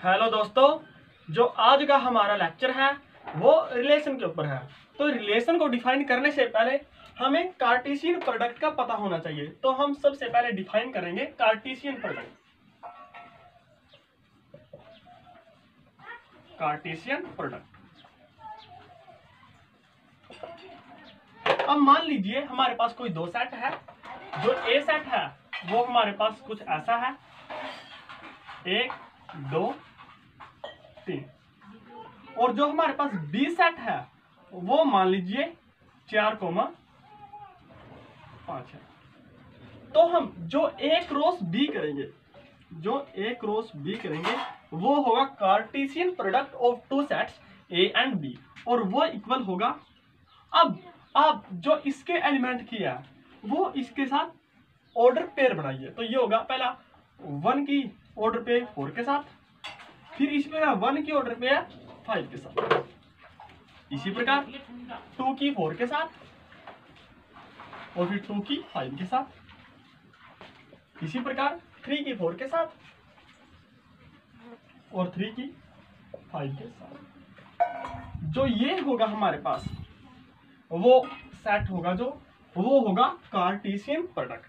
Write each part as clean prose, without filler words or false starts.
Hello दोस्तों, जो आज का हमारा लेक्चर है वो रिलेशन के ऊपर है। तो रिलेशन को डिफाइन करने से पहले हमें कार्टेशियन प्रोडक्ट का पता होना चाहिए। तो हम सबसे पहले डिफाइन करेंगे कार्टेशियन प्रोडक्ट। Cartesian product. अब मान लीजिए हमारे पास कोई दो सेट है। जो ए सेट है वो हमारे पास कुछ ऐसा है, 1 2 3। और जो हमारे पास बी सेट है वो मान लीजिए 4,5 है। तो हम जो ए क्रॉस बी करेंगे, वो होगा cartesian product of two sets A and B, और वो इक्वल होगा। अब आप जो इसके एलिमेंट किया वो इसके साथ ऑर्डर पेयर बनाइए। तो ये होगा पहला 1 की ऑर्डर पेयर 4 के साथ, फिर इसी प्रकार 1 की ऑर्डर पेयर 5 के साथ, इसी प्रकार 2 की 4 के साथ, और फिर 2 की 5 के साथ, इसी प्रकार 3 की 4 के साथ, और 3 की 5 के साथ। जो ये होगा हमारे पास वो सेट होगा, जो वो होगा कार्टेशियन प्रोडक्ट।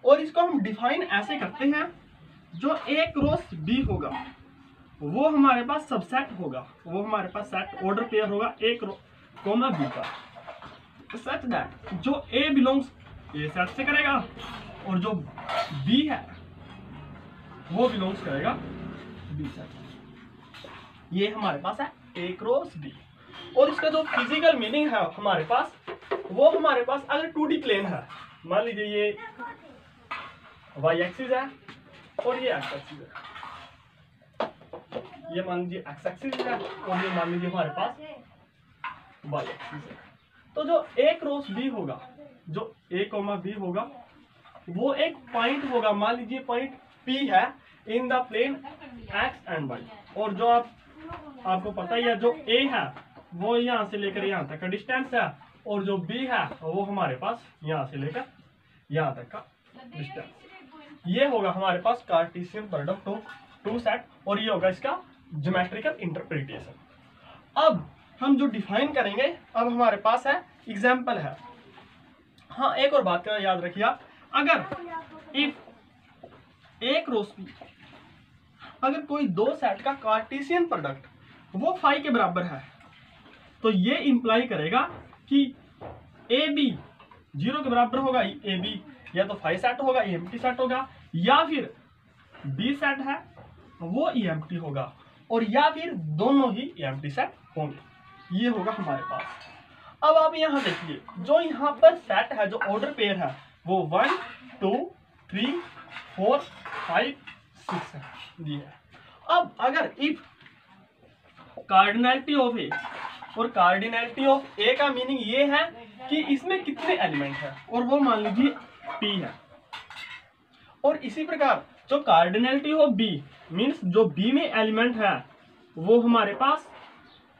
और इसको हम डिफाइन ऐसे करते हैं, जो ए क्रॉस बी होगा वो हमारे पास सबसेट होगा, वो हमारे पास सेट ऑर्डर पेयर होगा ए कॉमा बी का, सच दैट जो ए बिलोंग्स ए सेट से करेगा और जो बी है वो बिलोंग्स करेगा बी सेट। ये हमारे पास है ए क्रॉस बी। और इसका जो फिजिकल मीनिंग है हमारे पास, वो हमारे पास अगर 2D प्लेन है, मान लीजिए ये y एक्सिस है और ये x एक्सिस है, ये मान लीजिए x एक्सिस है और ये मान लीजिए हमारे पास y एक्सिस है। तो जो a क्रॉस b होगा, जो a कॉमा b होगा, वो एक पॉइंट होगा, मान लीजिए पॉइंट P है in the plane x and y। और जो आपको पता ही है, जो a है वो यहाँ से लेकर यहाँ तक का डिस्टेंस है, और जो b है वो हमारे पास यहाँ से लेकर यहाँ तक का डिस्टेंस। ये होगा हमारे पास Cartesian product of two set, और ये होगा इसका ज्योमेट्रिकल इंटरप्रिटेशन। अब हम जो डिफाइन करेंगे, अब हमारे पास है एग्जाम्पल है। हाँ, एक और बात का याद रखिए, अगर इफ ए क्रॉस बी, अगर कोई दो सेट का कार्टेशियन प्रोडक्ट वो फाई के बराबर है, तो ये इंप्लाई करेगा कि ए बी 0 के बराबर होगा। ए बी या तो फाई सेट होगा, EMT सेट होगा, या फिर बी सेट है वो EMT होगा, और या फिर दोनों ही EMT सेट होंगे। ये होगा हमारे पास। अब आप यहाँ देखिए, जो यहाँ पर सेट है, जो ऑर्डर पेयर है वो 1 2 3 4 5 6 है, ये है। अब अगर इफ कार्डिनैलिटी ऑफ ए, और कार्डिनैलिटी ऑफ ए का मीनिंग ये है कि इसमें कितने एलिमेंट है, और वो मान लीजिए P है। और इसी प्रकार जो कार्डिनैलिटी ऑफ B मीन्स जो B में एलिमेंट है वो हमारे पास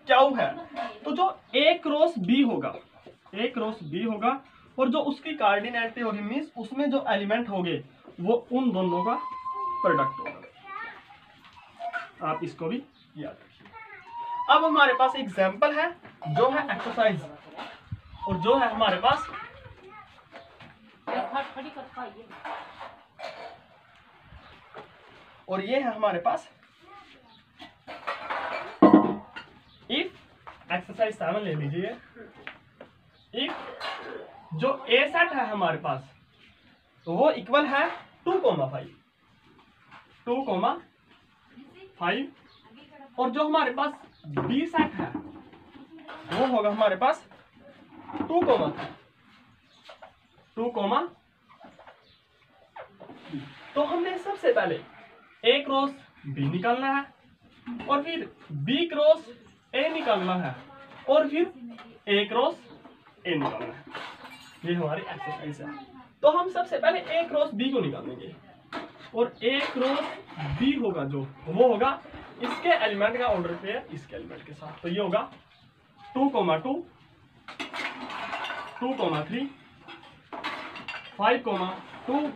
क्यू है। तो जो A क्रॉस B होगा, और जो उसकी कार्डिनैलिटी होगी मीन्स उसमें जो एलिमेंट होंगे वो उन दोनों का प्रोडक्ट होगा। आप इसको भी याद रखिए। अब हमारे पास एग्जाम्पल है, जो है एक्सरसाइज, और जो है हमारे पास और ये है हमारे पास इफ एक्सरसाइज 7 ले लीजिए। इफ जो ए सेट है हमारे पास वो इक्वल है 2,5 और जो हमारे पास बी सेट है वो होगा हमारे पास 2,3 तो हमने सबसे पहले ए क्रॉस बी निकालना है, और फिर बी क्रॉस ए निकालना है, और फिर ए क्रॉस ए निकालना है। ये हमारी एक्सरसाइज है। तो हम सबसे पहले ए क्रॉस बी को निकालेंगे, और ए क्रॉस बी होगा जो वो होगा इसके एलिमेंट का ऑर्डर पेयर इसके एलिमेंट के साथ। तो ये होगा 2,2 2,3 5,2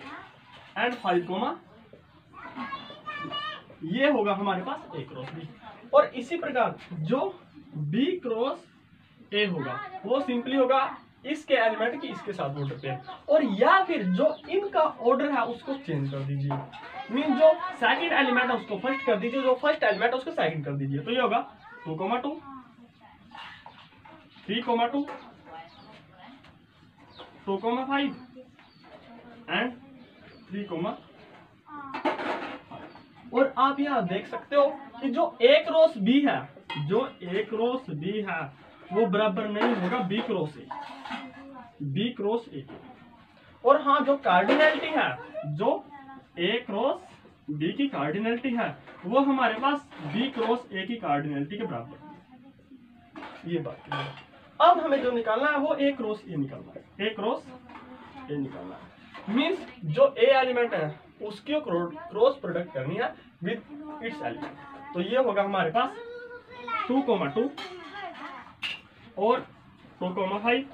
एंड 5, ये होगा हमारे पास A क्रॉस B। और इसी प्रकार जो B क्रॉस A होगा वो सिंपली होगा इसके एलिमेंट की इसके साथ ऑर्डर पेयर, और या फिर जो इनका ऑर्डर है उसको चेंज कर दीजिए। मीन जो सेकंड एलिमेंट है उसको फर्स्ट कर दीजिए, जो फर्स्ट एलिमेंट है उसको सेकंड कर दीजिए। तो ये होगा 2, 2 3, 2 2, 5 एंड 3, 5। और आप यहाँ देख सकते हो कि जो A क्रॉस B है, जो A क्रॉस B है वो बराबर नहीं होगा B cross A, B cross A। और हाँ, जो कार्डिनलिटी है, जो A क्रॉस B की कार्डिनलिटी है वो हमारे पास B क्रॉस A की कार्डिनलिटी के बराबर। ये बात है। अब हमें जो निकालना है वो A क्रॉस A निकालना है, A क्रॉस A निकालना है। मीन्स जो A एलिमेंट है उसकी क्रॉस प्रोडक्ट करनी है विद इट्स एलिमेंट। तो ये होगा हमारे पास 2, 2 और 2, 5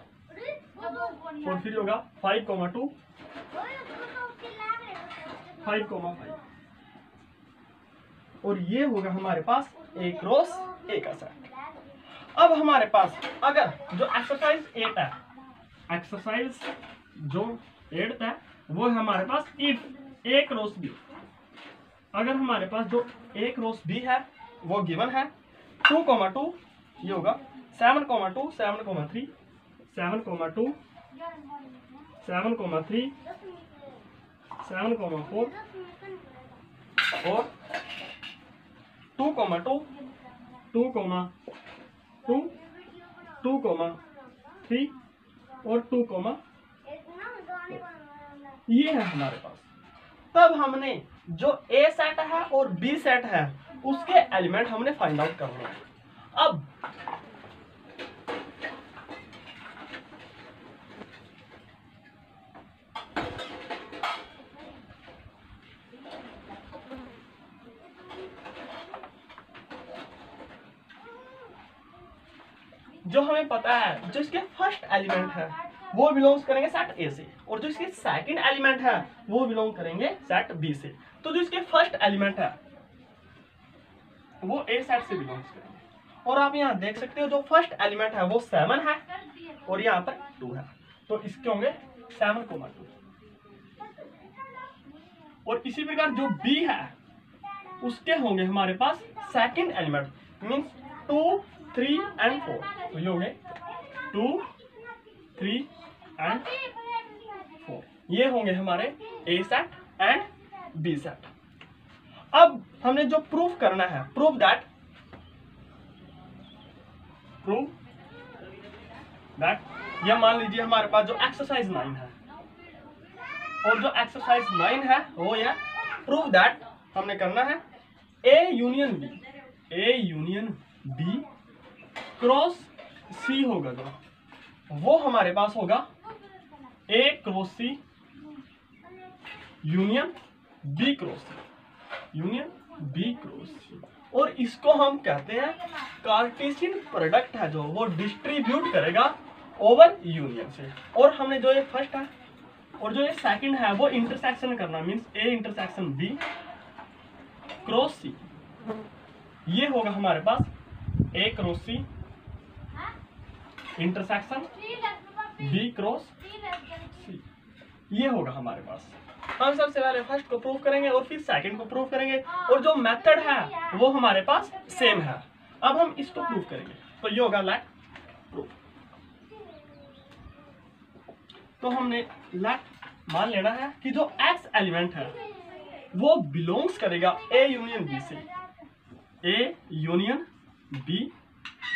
और फिर होगा 5, 2 5, 5 और ये होगा हमारे पास A क्रॉस A का सेट। अब हमारे पास अगर जो एक्सरसाइज 8 है, एक्सरसाइज जो 8 है वो है हमारे पास इफ A क्रॉस B। अगर हमारे पास जो A क्रॉस B है वो गिवन है 2, 2 ये होगा 7, 2 7, 3 7, 2 7, 3 7, 4 और 2, 2 2, 2 2, 3 और 2, ये है हमारे पास। तब हमने जो A सेट है और B सेट है उसके एलिमेंट हमने फाइंड आउट करने हैं। अब जो हमें पता है जो इसके फर्स्ट एलिमेंट है वो बिलोंग्स करेंगे सेट A से, और जो इसके सेकंड एलिमेंट है वो बिलोंग करेंगे सेट B से। तो जो इसके फर्स्ट एलिमेंट है वो A सेट से बिलोंग्स करेंगे। और आप यहाँ देख सकते हो जो फर्स्ट एलिमेंट है वो 7 है और यहाँ पर 2 है, तो इसके होंगे 7, 2। और इसी प्रकार जो B है उसके होंगे हमारे पास सेकंड एलिमेंट मीन्स 2, 3 एंड 4। तो ये होंगे 2, 3 एंड 4। ये होंगे हमारे A set and B set. अब हमने जो प्रूफ करना है, प्रूफ दैट यह मान लीजिए हमारे पास जो एक्सरसाइज 9 है, और जो एक्सरसाइज 9 है वो यह प्रूफ दैट हमने करना है A union B cross C होगा जो वो हमारे पास होगा A cross C union B cross C, और इसको हम कहते हैं कार्टेशियन प्रोडक्ट है जो वो डिस्ट्रीब्यूट करेगा ओवर यूनियन से। और हमने जो ये फर्स्ट है और जो ये सेकंड है वो इंटरसेक्शन करना means A intersection B cross C। ये होगा हमारे पास A cross C intersection B cross C। ये होगा हमारे पास। हम सबसे पहले फर्स्ट को प्रूव करेंगे और फिर सेकंड को प्रूव करेंगे, और जो मेथड है वो हमारे पास सेम है। अब हम इसको प्रूव करेंगे, तो ये होगा लेट प्रूव। तो हमने लेट मान लेना है कि जो X एलिमेंट है वो बिलोंग्स करेगा A यूनियन B से, A यूनियन B।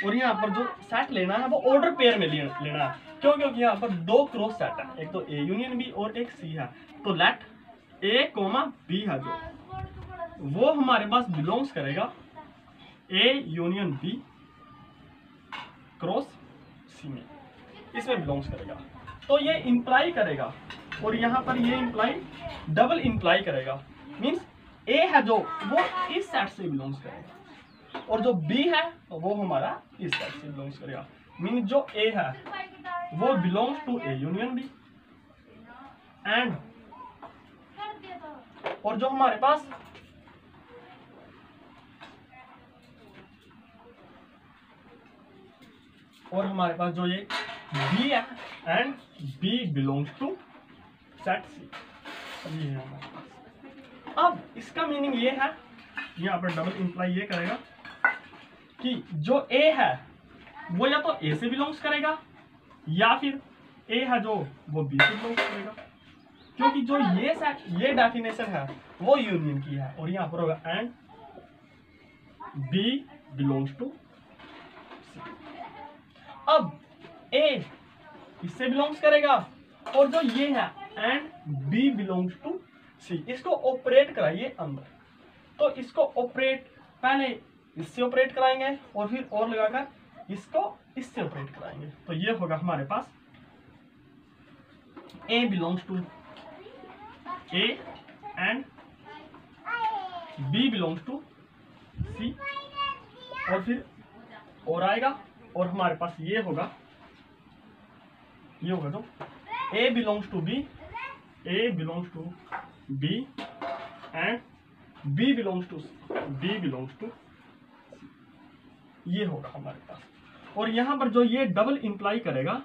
और यहाँ पर जो सेट लेना है वो ऑर्डर पेयर में लेना है, क्योंकि यहाँ पर 2 क्रॉस सेट है, एक तो A यूनियन B और एक C है। तो लेट A, B है जो वो हमारे पास बिलोंग्स करेगा A union B cross C में, इसमें बिलोंग्स करेगा। तो ये इंप्लाई करेगा, और यहाँ पर ये इंप्लाई डबल इंप्लाई करेगा, मींस A है जो वो इस सेट से बिलोंग्स करेगा, और जो B है वो हमारा इस सेट से बिलोंग्स करेगा। मींस जो A है वो belongs to A union B, and और जो हमारे पास और हमारे पास जो ये बी है and B belongs to set C, ये है हमारे पास। अब इसका मीनिंग ये है, यहाँ पर डबल इंप्लाई ये करेगा कि जो ए है वो या तो ए से बिलोंग्स करेगा या फिर ए है जो वो बी से बिलोंग्स करेगा, क्योंकि जो ये डेफिनेशन है वो यूनियन की है। और यहाँ पर होगा एंड बी बिलोंग्स टू सी। अब ए इससे बिलोंग्स करेगा और जो ये है एंड बी बिलोंग्स टू सी, इसको ऑपरेट कराइए अंदर। तो इसको ऑपरेट पहले इससे ऑपरेट कराएंगे और फिर और लगाकर इसको इससे ऑपरेट कराएंगे। तो ये होगा हमारे पास A belongs to A and B belongs to C, और फिर और आएगा और हमारे पास ये होगा जो A belongs to B, A belongs to B and B belongs to C, ये होगा हमारे पास। और यहां पर जो ये डबल इंप्लाई करेगा,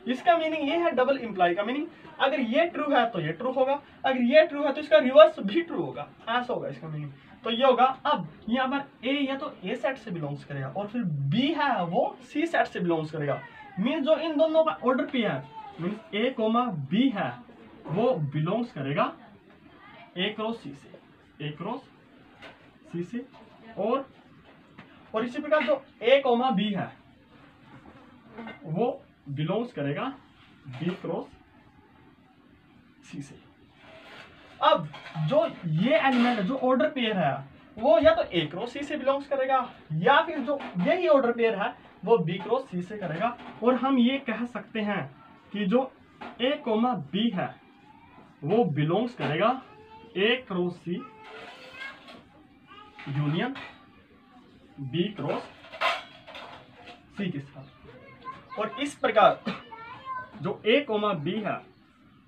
इसका मीनिंग ये है डबल इंप्लाई का मीनिंग, अगर ये ट्रू है तो ये ट्रू होगा, अगर ये ट्रू है तो इसका रिवर्स भी ट्रू होगा, ऐसा होगा इसका मीनिंग। तो ये होगा, अब यहाँ पर ए या तो ए सेट से बिलोंग्स करेगा और फिर बी है वो सी सेट से बिलोंग्स करेगा। मीन्स जो इन दोनों का ऑर्डर पे है, मीन्स ए कोमा बी है वो बिलोंग्स करेगा ए क्रॉस सी से, ए क्रॉस सी से। और इसी प्रकार जो ए कोमा बी है वो बिलोंग्स करेगा बी क्रॉस सी से। अब जो ये एलिमेंट है, जो ऑर्डर पेयर है, वो या तो ए क्रॉस सी से बिलोंग्स करेगा या फिर जो यही ऑर्डर पेयर है वो बी क्रॉस सी से करेगा। और हम ये कह सकते हैं कि जो ए कोमा बी है वो बिलोंग्स करेगा ए cross C union B cross सी के साथ। और इस प्रकार जो ए कोमा बी है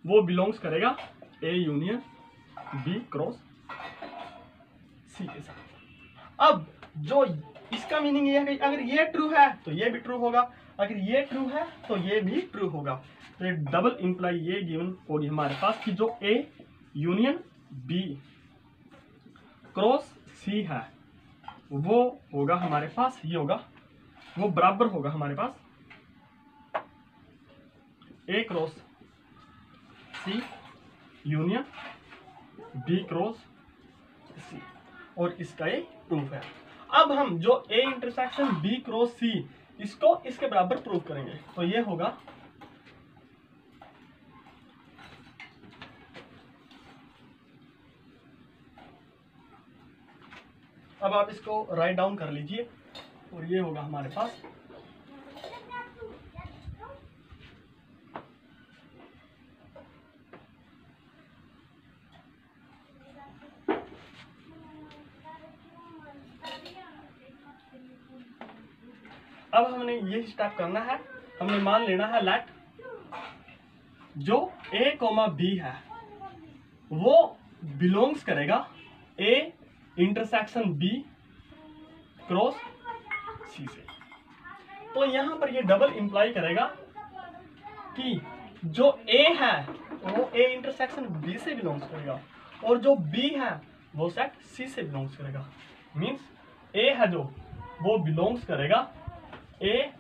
वो बिलोंग्स करेगा ए यूनियन बी क्रॉस सी के साथ। अब जो इसका मीनिंग ये है कि अगर ये ट्रू है तो ये भी ट्रू होगा, अगर ये ट्रू है तो ये भी ट्रू होगा। तो ये डबल इंप्लाई ये गिवन होगी हमारे पास कि जो ए यूनियन बी क्रॉस सी है वो होगा हमारे पास, ये होगा वो बराबर होगा हमारे पास A cross C union B cross C, और इसका ये प्रूफ है। अब हम जो ए इंटरसेक्शन बी क्रॉस सी इसको इसके बराबर प्रूफ करेंगे। तो ये होगा अब आप इसको राइट डाउन कर लीजिए और ये होगा हमारे पास अब हमने ये स्टेप करना है, हमने मान लेना है लेट जो ए कोमा बी है वो बिलोंग्स करेगा ए इंटरसेक्शन बी क्रॉस सी से। तो यहां पर ये डबल इंप्लाई करेगा कि जो ए है वो ए इंटरसेक्शन बी से बिलोंग्स करेगा और जो बी है वो सेट सी से बिलोंग्स करेगा। मींस ए है जो वो बिलोंग्स करेगा ए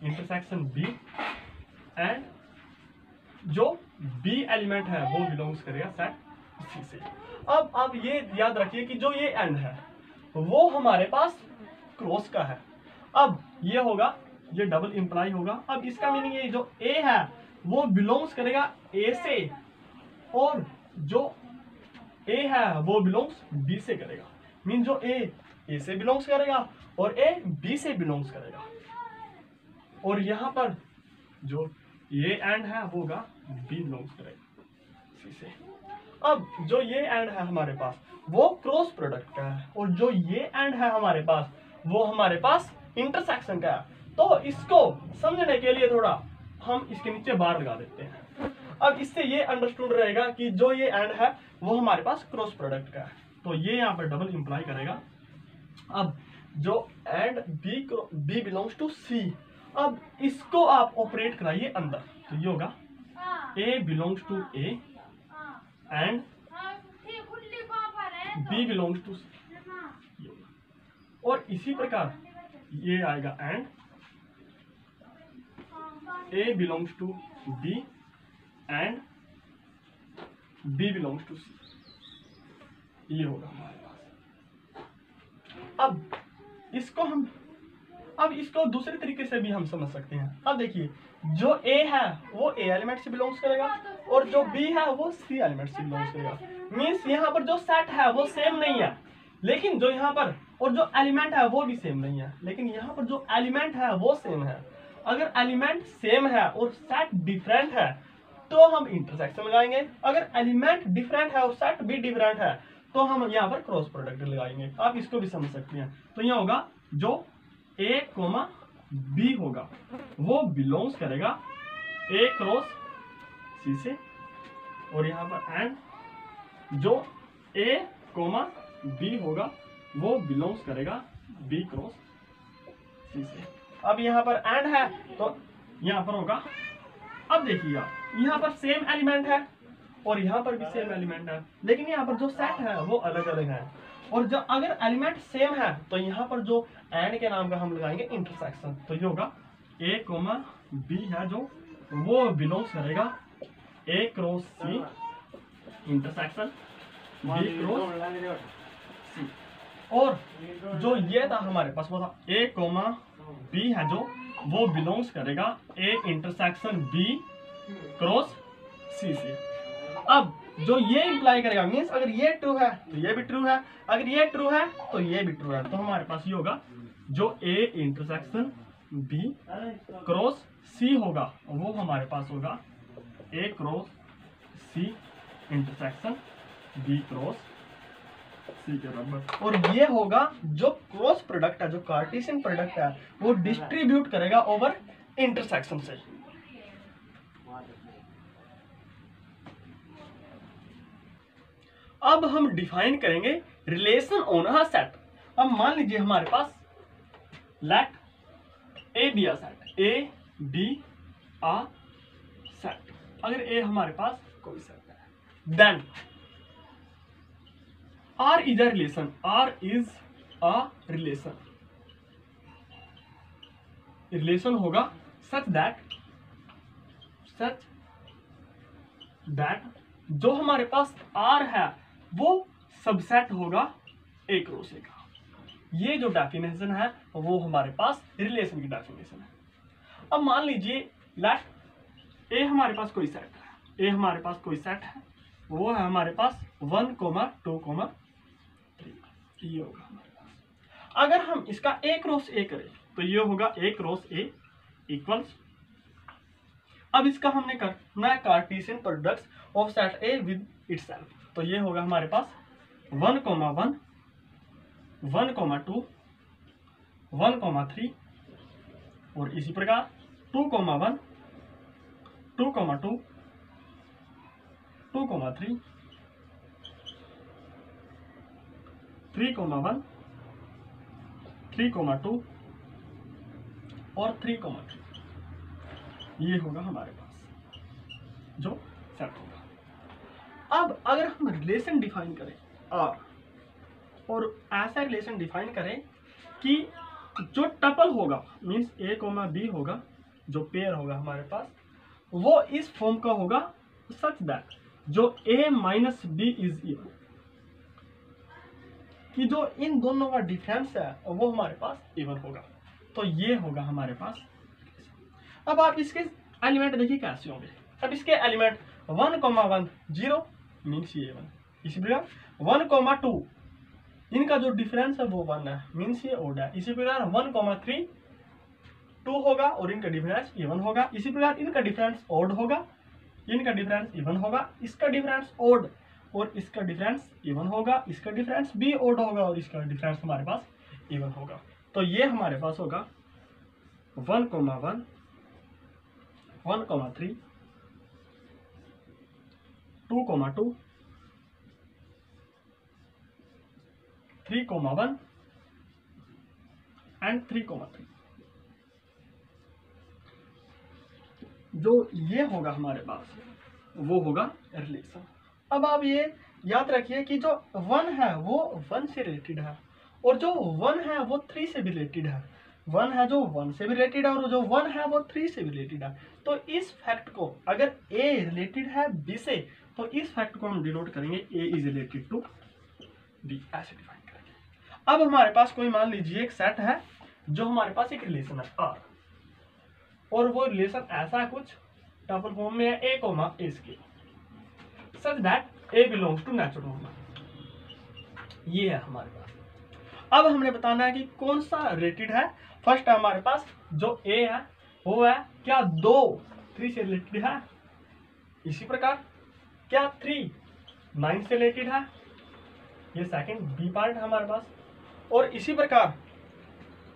इंटरसेक्शन बी एंड जो बी एलिमेंट है वो बिलोंग्स करेगा सेट सी से। अब आप ये याद रखिए कि जो ये एंड है वो हमारे पास क्रॉस का है। अब ये होगा, ये डबल इंप्लाई होगा। अब इसका मीनिंग ये जो ए है वो बिलोंग्स करेगा ए से और जो ए है वो बिलोंग्स बी से करेगा। मीन जो ए से बिलोंग्स करेगा और ए बी से बिलोंग्स करेगा। और यहां पर जो ये एंड है वो होगा बी बिलोंग्स करेगा सी से। अब जो ये एंड है हमारे पास वो क्रॉस प्रोडक्ट का है और जो ये एंड है हमारे पास वो हमारे पास इंटरसेक्शन का है। तो इसको समझने के लिए थोड़ा हम इसके नीचे बार लगा देते हैं। अब इससे ये अंडरस्टूड रहेगा कि जो ये एंड है वो हमारे पास क्रॉस प्रोडक्ट का है। तो ये यहाँ पर डबल इंप्लाई करेगा। अब जो एंड बी बिलोंग्स टू सी, अब इसको आप ऑपरेट कराइए अंदर, तो ये होगा A belongs to A and B belongs to C, और इसी प्रकार ये आएगा and A belongs to B and B belongs to C, ये होगा हमारे पास। अब इसको दूसरे तरीके से भी हम समझ सकते हैं। अब देखिए, जो A है वो A एलिमेंट से बिलोंग्स करेगा और जो B है वो C एलिमेंट से बिलोंग्स करेगा। मीन्स यहाँ पर जो सेट है वो सेम नहीं है, लेकिन जो यहाँ पर और जो एलिमेंट है वो भी सेम नहीं है, लेकिन यहाँ पर जो एलिमेंट है वो सेम है। अगर एलिमेंट सेम है और सेट डिफरेंट है तो हम इंटरसेक्शन लगाएंगे, अगर एलिमेंट डिफरेंट है और सेट भी डिफरेंट है तो हम यहाँ पर क्रॉस प्रोडक्ट लगाएंगे। आप इसको भी समझ सकते हैं। तो यहाँ होगा जो A, B होगा वो बिलोंग्स करेगा A क्रॉस C से, और यहाँ पर एंड जो A, B होगा वो बिलोंग्स करेगा B क्रॉस C से। अब यहाँ पर एंड है तो यहाँ पर होगा, अब देखिएगा यहाँ पर सेम एलिमेंट है और यहाँ पर भी सेम एलिमेंट है, लेकिन यहाँ पर जो सेट है वो अलग अलग है। और जब अगर एलिमेंट सेम है तो यहाँ पर जो एंड के नाम का हम लगाएंगे इंटरसेक्शन, तो ये होगा A, B है जो वो बिलोंग्स करेगा A cross C intersection B cross C, और जो ये था हमारे पास वो था A, B है जो वो बिलोंग्स करेगा A intersection B cross C से। अब जो ये इंप्लाई करेगा, मीन्स अगर ये ट्रू है तो ये भी ट्रू है, अगर ये ट्रू है तो ये भी ट्रू है, तो हमारे पास ये होगा जो A intersection B cross C होगा वो हमारे पास होगा A cross C intersection B cross C के बराबर। और ये होगा जो क्रॉस प्रोडक्ट है, जो कार्टेशियन प्रोडक्ट है वो डिस्ट्रीब्यूट करेगा ओवर इंटरसेक्शन से। अब हम डिफाइन करेंगे रिलेशन ऑन अ सेट। अब मान लीजिए हमारे पास let A be a set, A be a set. अगर A हमारे पास कोई सेट है, then R is a relation, R is a relation होगा सच दैट जो हमारे पास R है वो सबसेट होगा A क्रॉस A का। ये जो डेफिनेशन है वो हमारे पास रिलेशन की डेफिनेशन है। अब मान लीजिए लेट A हमारे पास कोई सेट है, A हमारे पास कोई सेट है, वो है हमारे पास 1, 2, 3, ये होगा हमारे पास। अगर हम इसका A क्रॉस A करें तो ये होगा A क्रॉस A इक्वल्स, अब इसका हमने करना है Cartesian products of set A with itself, तो ये होगा हमारे पास 1, 1, 1, 2, 1, 3, और इसी प्रकार 2, 1, 2, 2, 2, 3, 3, 1, 3, 2 और 3, 3, ये होगा हमारे पास जो सेट होगा। अब अगर हम रिलेशन डिफाइन करें R, और ऐसा रिलेशन डिफाइन करें कि जो टपल होगा मीन्स A, B होगा, जो पेयर होगा हमारे पास वो इस फॉर्म का होगा सच दैट जो A minus B is even, कि जो इन दोनों का डिफरेंस है वो हमारे पास इवन होगा, तो ये होगा हमारे पास। अब आप इसके एलिमेंट देखिए कैसे होंगे। अब इसके एलिमेंट 1, 1 0 मीन्स ये 1, इसी प्रकार 1, 2 इनका जो डिफरेंस है वो 1 है मीन्स ये ओड है, इसी प्रकार 1, 3 2 होगा और इनका डिफरेंस इवन होगा, इसी प्रकार इनका डिफरेंस ओड होगा, इनका डिफरेंस इवन होगा, इसका डिफरेंस ओड और इसका डिफरेंस इवन होगा, इसका डिफरेंस भी ओड होगा और इसका डिफरेंस हमारे पास इवन होगा। तो ये हमारे पास होगा 1, 1, 1, 3, 2, 2, 3, 1 and 3, 3, जो ये होगा हमारे पास वो होगा रिलेशन। अब आप ये याद रखिए कि जो 1 है वो 1 से रिलेटेड है और जो 1 है वो 3 से भी रिलेटेड है। 1 है जो 1 से भी रिलेटेड है और जो 1 है वो 3 से भी रिलेटेड है। तो इस फैक्ट को अगर A रिलेटेड है B से तो इस फैक्ट को हम डिनोट करेंगे A is related to B, ऐसे डिफाइन करेंगे। अब हमारे पास कोई मान लीजिए एक सेट है जो हमारे पास एक रिलेशन है R और वो रिलेशन ऐसा है कुछ टपल फॉर्म में है A comma A scale such that A belongs to natural number. ये है हमारे पास। अब हमने बताना है कि कौन सा रिलेटेड है। फर्स्ट है हमारे पास जो A है वो है क्या 3 से रिलेटेड है। इसी प्रकार क्या 3 9 से रिलेटेड है। ये सेकंड बी पार्ट है हमारे पास। और इसी प्रकार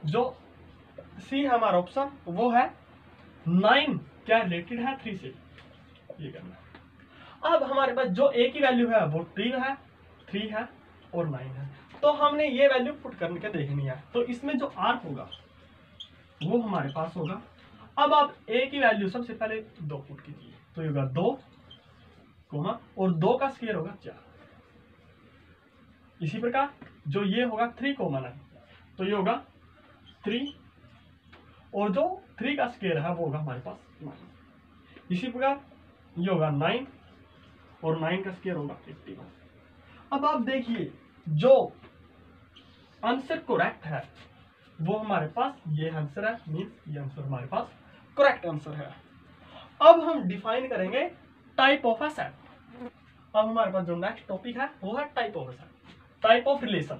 जो सी हमारा ऑप्शन वो है 9 क्या रिलेटेड है 3 से। ये करना। अब हमारे पास जो A की वैल्यू है वो 3 है 3 है और 9 है। तो हमने ये वैल्यू पुट करके देखनी है। तो इसमें जो R होगा वो हमारे पास होगा। अब आप A की वैल्यू सबसे पहले 2 पुट कीजिए तो ये होगा 2 कोमा और 2 का स्क्वायर होगा 4। इसी प्रकार जो ये होगा 3 कोमा 9 तो ये होगा 3 और जो 3 का स्क्वायर है वो होगा हमारे पास 9। इसी प्रकार ये होगा 9 और 9 का स्क्वायर होगा 81। अब आप देखिए जो आंसर करेक्ट है वो हमारे पास ये आंसर है। मीन्स ये आंसर हमारे पास करेक्ट आंसर है। अब हम डिफाइन करेंगे टाइप ऑफ अ सेट। अब हमारे पास जो नेक्स्ट टॉपिक है वो है type of a set, type of relation.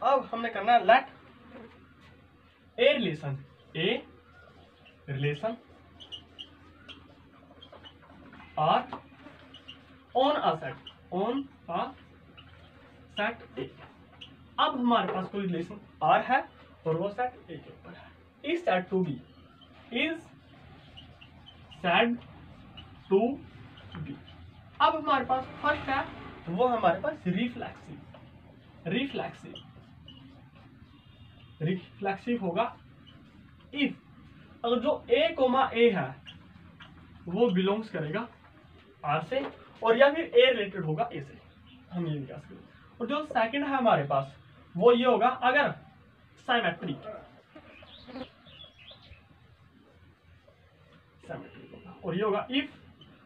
अब हमने करना है let a relation R on a set A. अब हमारे पास कोई रिलेशन आर है और वो सेट ए के ऊपर है। इज सेट टू बी अब हमारे पास फर्स्ट है वो हमारे पास रिफ्लेक्सिव होगा इफ अगर जो A कोमा A है वो बिलोंग्स करेगा R से और या फिर A रिलेटेड होगा A से। हम ये विकास करेंगे। और जो सेकंड है हमारे पास वो ये होगा अगर सिमेट्रिक होगा और ये होगा इफ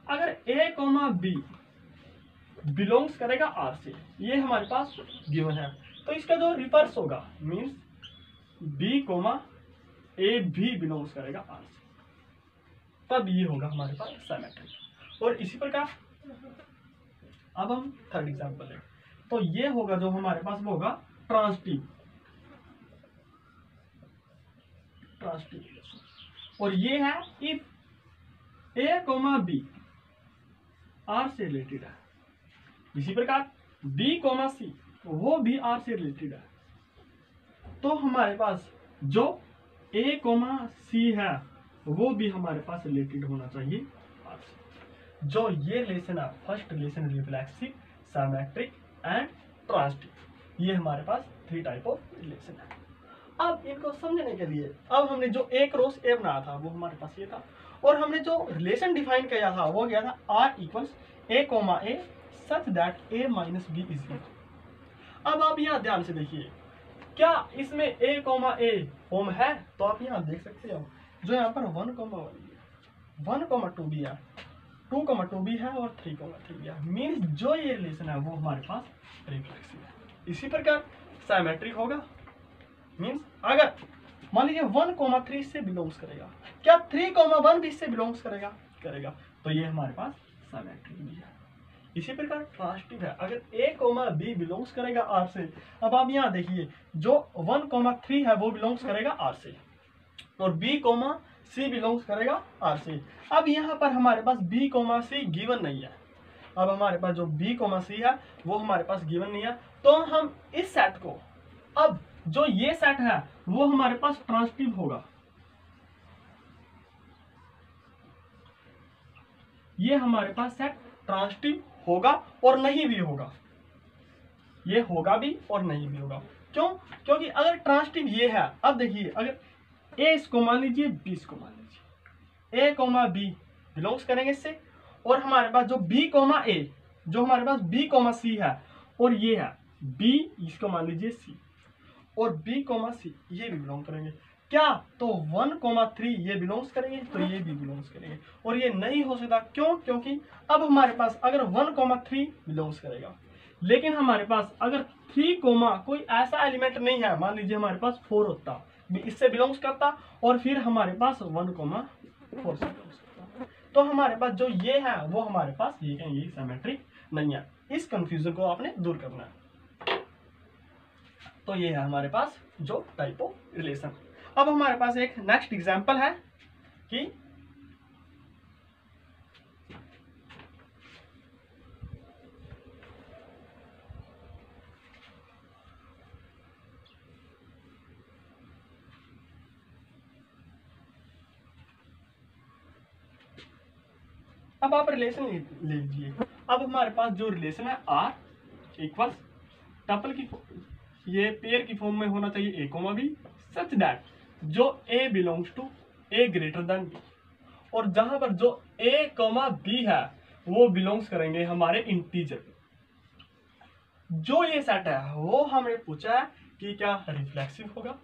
अगर A कोमा B बिलोंग्स करेगा R से। ये हमारे पास गिवन है। तो इसका जो रिवर्स होगा मीन्स B कोमा A भी बिलोंग्स करेगा R से, तब ये होगा हमारे पास सिमेट्रिक। और इसी प्रकार अब हम थर्ड एग्जांपल है तो ये होगा जो हमारे पास वो होगा ट्रांसिटिव और ये है if A comma B R से रिलेटेड है। इसी प्रकार B कोमा C वो भी R से रिलेटेड है। तो हमारे पास जो A कोमा C है वो भी हमारे पास रिलेटेड होना चाहिए R से। जो ये रिलेशन है first relation reflexive, symmetric and transitive, ये हमारे पास 3 टाइप ऑफ रिलेशन है। अब इनको समझने के लिए अब हमने जो A क्रॉस A बनाया था वो हमारे पास ये था और हमने जो रिलेशन डिफाइन किया था वो क्या था R equals A comma A such that A minus B is equal. अब आप यहाँ ध्यान से देखिए क्या इसमें A कोमा A फॉर्म है। तो आप यहाँ देख सकते हो जो यहाँ पर 1 कोमा 2 भी है, 2 कोमा 2 भी है और 3 कोमा 3 भी है। मीन्स जो ये रिलेशन है वो हमारे पास रिफ्लेक्सिव है। इसी प्रकार सिमेट्रिक होगा मीन्स अगर मान लीजिए 1 कोमा 3 से बिलोंग्स करेगा, क्या 3 कोमा 1 भी इससे बिलोंग्स करेगा तो ये हमारे पास सिमेट्रिक भी है। इसी प्रकार ट्रांसिटिव है अगर A कोमा B बिलोंग्स करेगा R से। अब आप यहाँ देखिए जो 1 कोमा 3 है वो बिलोंग्स करेगा R से और B कोमा C बिलोंग्स करेगा R से। अब यहाँ पर हमारे पास B कोमा C गिवन नहीं है। अब हमारे पास जो B कोमा C है वो हमारे पास गिवन नहीं है। तो हम इस सेट को अब जो ये सेट है वो हमारे पास ट्रांसिटिव होगा। ये हमारे पास सेट ट्रांसिटिव होगा और नहीं भी होगा। ये होगा भी और नहीं भी होगा क्यों? क्योंकि अगर ट्रांसिटिव ये है, अब देखिए अगर ए इसको मान लीजिए, बी इसको मान लीजिए, ए कोमा बी बिलोंग्स करेंगे इससे, और हमारे पास जो बी कोमा ए, जो हमारे पास बी कोमा सी है, और ये है बी, इसको मान लीजिए सी, और बी कोमा सी ये भी बिलोंग करेंगे क्या? तो 1,3 ये बिलोंग्स करेंगे, तो ये भी बिलोंग्स करेंगे। और ये नहीं हो सकता, क्यों? क्योंकि अब हमारे पास अगर 1,3 बिलोंग्स करेगा, लेकिन हमारे पास अगर 3 कोई ऐसा एलिमेंट नहीं है, मान लीजिए हमारे पास 4 होता, इससे बिलोंग्स करता, और फिर हमारे पास 1,4 से बिलोंग्स करता, तो हमारे पास जो ये है वो हमारे पास ये सिमेट्रिक नहीं है। इस कंफ्यूजन को आपने दूर करना है। तो ये है हमारे पास जो टाइप ऑफ रिलेशन। अब हमारे पास एक नेक्स्ट एग्जांपल है कि अब आप रिलेशन ले लीजिए। अब हमारे पास जो रिलेशन है आर इक्वल टपल की, ये पेयर की फॉर्म में होना चाहिए A comma B, such that जो A belongs to A greater than B, और जहां पर जो ए कोमा बी है वो बिलोंग्स करेंगे हमारे इंटीजर। जो ये सेट है वो हमें पूछा है कि क्या रिफ्लेक्सिव होगा,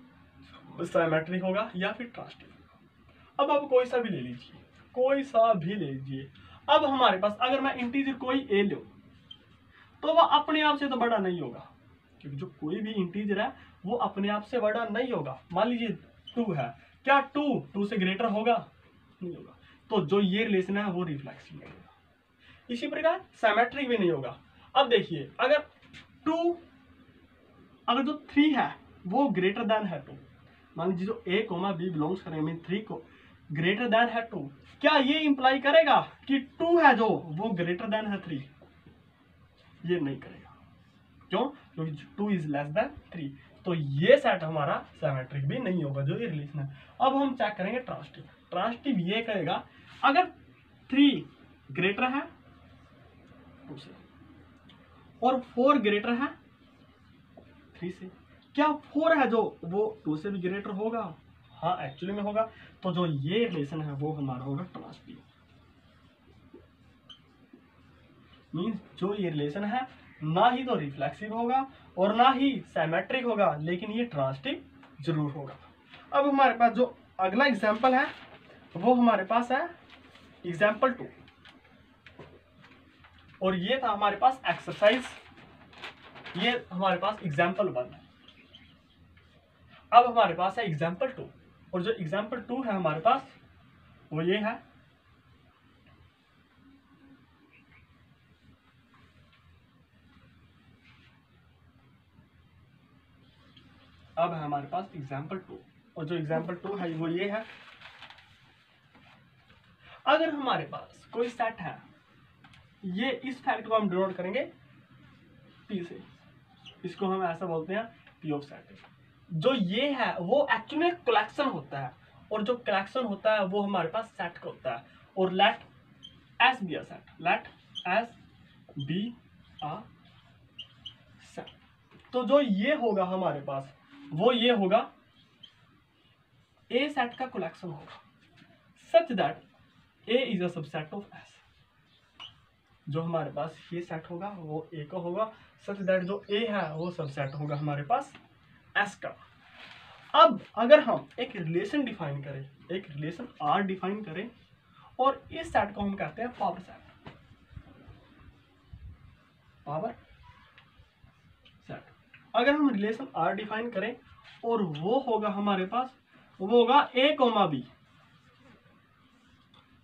सिमेट्रिक होगा या फिर ट्रांसिटिव होगा। अब आप कोई सा भी ले लीजिए, कोई सा भी ले लीजिए। अब हमारे पास अगर मैं इंटीजर कोई ए लूं तो वह अपने आप से तो बड़ा नहीं होगा, क्योंकि जो कोई भी इंटीजर है वो अपने आप से बड़ा नहीं होगा। मान लीजिए 2 है, क्या 2 से ग्रेटर होगा? नहीं होगा। तो जो ये रिलेशन है वो रिफ्लेक्सिव नहीं होगा। इसी प्रकार सिमेट्रिक भी नहीं होगा। अब देखिए अगर जो 3 है वो ग्रेटर देन है 2, मान लीजिए जो ए कोमा बी बिलोंग्स करेंगे, मीन 3 को ग्रेटर देन है 2, क्या ये इंप्लाई करेगा कि 2 है जो वो ग्रेटर देन है 3? ये नहीं करेगा। क्यों? क्योंकि 2 इज लेस देन 3। तो ये सेट हमारा सिमेट्रिक भी नहीं होगा, जो ये रिलेशन है। अब हम चेक करेंगे ट्रांसिटिव। ट्रांसिटिव ये करेगा अगर 3 ग्रेटर है 2 से और 4 ग्रेटर है 3 से, क्या 4 है जो वो 2 से भी ग्रेटर होगा? हाँ, एक्चुअली में होगा। तो जो ये रिलेशन है वो हमारा होगा ट्रांसिटिव। मीन्स जो ये रिलेशन है ना ही तो रिफ्लेक्सिव होगा और ना ही सिमेट्रिक होगा, लेकिन ये ट्रांसिटिव जरूर होगा। अब हमारे पास जो अगला एग्जाम्पल है वो हमारे पास है एग्जाम्पल 2, और ये था हमारे पास एक्सरसाइज, ये हमारे पास एग्जाम्पल 1 है। अब हमारे पास है एग्जाम्पल 2, और जो एग्जाम्पल 2 है हमारे पास वो ये है। अब है हमारे पास एग्जाम्पल 2, और जो एग्जाम्पल 2 है वो ये है। अगर हमारे पास कोई सेट है, ये इस फैक्ट को हम डिनोट करेंगे पी से, इसको हम ऐसा बोलते हैं पी ऑफ सेट। जो ये है वो एक्चुअली कलेक्शन होता है, और जो कलेक्शन होता है वो हमारे पास सेट का होता है। और let S be a set, let S be a set. तो जो ये होगा हमारे पास वो ये होगा ए सेट का कलेक्शन होगा, such that A is a subset of S. जो हमारे पास ये सेट होगा वो ए का होगा, सच दैट जो ए है वो सबसेट होगा हमारे पास एस का। अब अगर हम एक रिलेशन डिफाइन करें, एक रिलेशन आर डिफाइन करें, और इस सेट को हम कहते हैं पावर सेट, पावर सेट। अगर हम रिलेशन आर डिफाइन करें और वो होगा हमारे पास, वो होगा ए कोमा बी,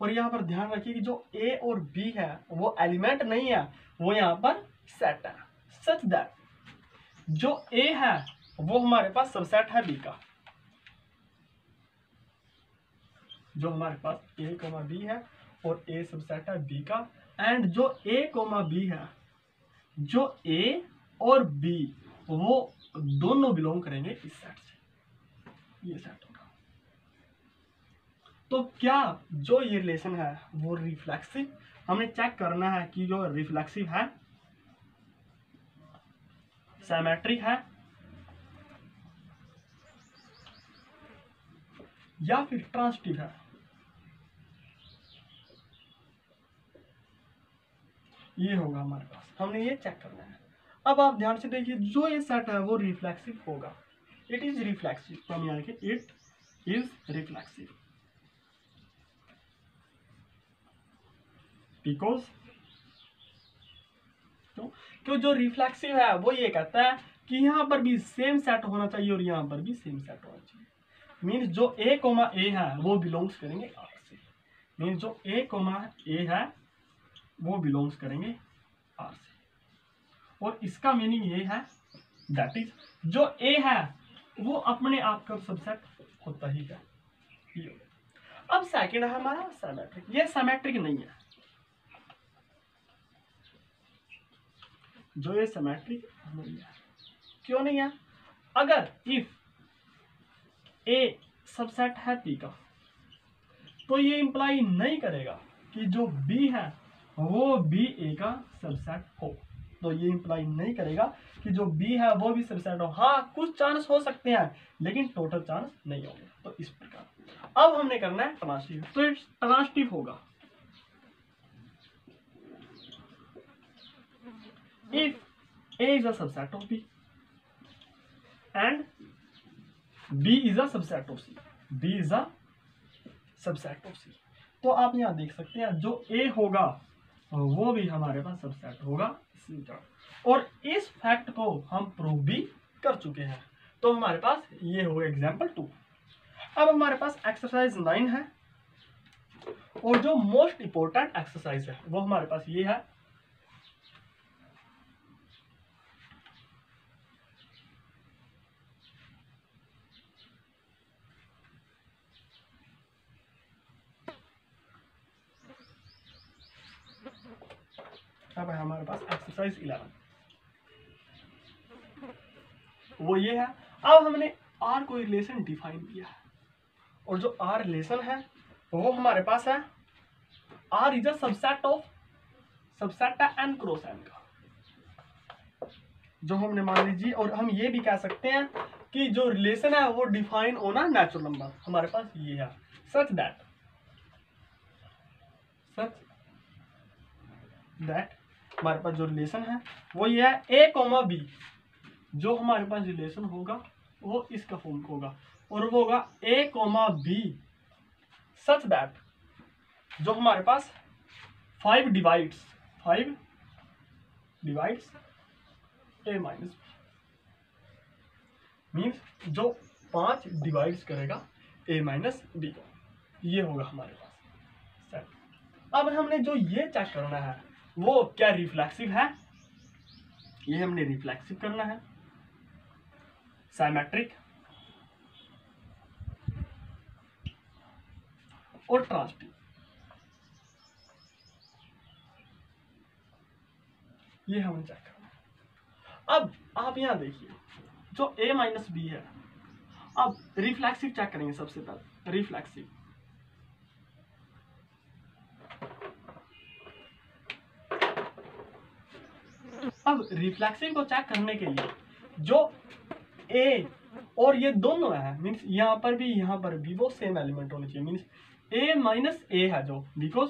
और यहाँ पर ध्यान रखिए कि जो ए और बी है वो एलिमेंट नहीं है, वो यहाँ पर सेट है, सच दैट जो ए है वो हमारे पास सबसेट है बी का। जो हमारे पास ए कोमा बी है और ए सबसेट है बी का, एंड जो ए कोमा बी है, जो ए और बी वो दोनों बिलोंग करेंगे इस सेट से, ये सेट होगा। तो क्या जो ये रिलेशन है वो रिफ्लेक्सिव, हमें चेक करना है कि जो रिफ्लेक्सिव है, सिमेट्रिक है या फिर ट्रांसिटिव है, ये होगा हमारे पास, हमने ये चेक करना है। अब आप ध्यान से देखिए, जो ये सेट है वो रिफ्लेक्सिव होगा, इट इज रिफ्लेक्सिव, तो हम यहाँ लिखें इट इज रिफ्लेक्सिव, बिकॉज क्यों जो रिफ्लेक्सिव है वो ये कहता है कि यहाँ पर भी सेम सेट होना चाहिए और यहाँ पर भी सेम सेट होना चाहिए। मीन्स जो ए कोमा ए है वो बिलोंग्स करेंगे आर से, मीन्स जो ए कोमा ए है वो बिलोंग्स करेंगे आर से, और इसका मीनिंग ये है दैट इज जो ए है वो अपने आप का सबसेट होता ही है। अब सेकंड है हमारा सिमेट्रिक, ये सिमेट्रिक नहीं है, जो ये सिमेट्रिक नहीं है, क्यों नहीं है? अगर इफ ए सबसेट है पी का, तो ये इंप्लाई नहीं करेगा कि जो बी है वो बी ए का सबसेट हो, तो ये इंप्लाई नहीं करेगा कि जो बी है वो भी सबसेट हो। हाँ, कुछ चांस हो सकते हैं लेकिन टोटल चांस नहीं होंगे। तो इस प्रकार अब हमने करना है ट्रांसिटिव, तो इट्स ट्रांसिटिव होगा if A is a subset of B and B is a subset of C, B is a subset of C, तो आप यहाँ देख सकते हैं जो A होगा वो भी हमारे पास सबसेट होगा C का, और इस फैक्ट को हम प्रूव भी कर चुके हैं। तो हमारे पास ये हो एग्जाम्पल 2। अब हमारे पास एक्सरसाइज 9 है, और जो मोस्ट इंपोर्टेंट एक्सरसाइज है वो हमारे पास ये है। अब है हमारे पास एक्सरसाइज 11, वो ये है। अब हमने आर को रिलेशन डिफाइन किया है, और जो आर रिलेशन है वो हमारे पास है R is a subset of, subset है एन क्रॉस एन का, जो हमने मान लीजिए, और हम ये भी कह सकते हैं कि जो रिलेशन है वो डिफाइन होना नेचुरल नंबर, हमारे पास ये है सच दैट हमारे पास जो रिलेशन है वो ये है ए कोमा बी, जो हमारे पास रिलेशन होगा वो इसका फॉर्म होगा, और वो होगा ए कोमा बी सच दैट जो हमारे पास 5 डिवाइड्स ए माइनस बी, मीन्स जो 5 डिवाइड्स करेगा ए माइनस बी को, ये होगा हमारे पास सेट। अब हमने जो ये चेक करना है वो क्या रिफ्लेक्सिव है, ये हमने रिफ्लेक्सिव करना है, सिमेट्रिक और ट्रांसिटिव, ये हमें चेक करना है। अब आप यहां देखिए जो a माइनस बी है, अब रिफ्लेक्सिव चेक करेंगे सबसे पहले, रिफ्लेक्सिव अब रिफ्लेक्सिव को चेक करने के लिए जो ए और ये दोनों है, मीन्स यहाँ पर भी वो सेम एलिमेंट होने चाहिए, मीन्स ए माइनस ए है जो, बिकॉज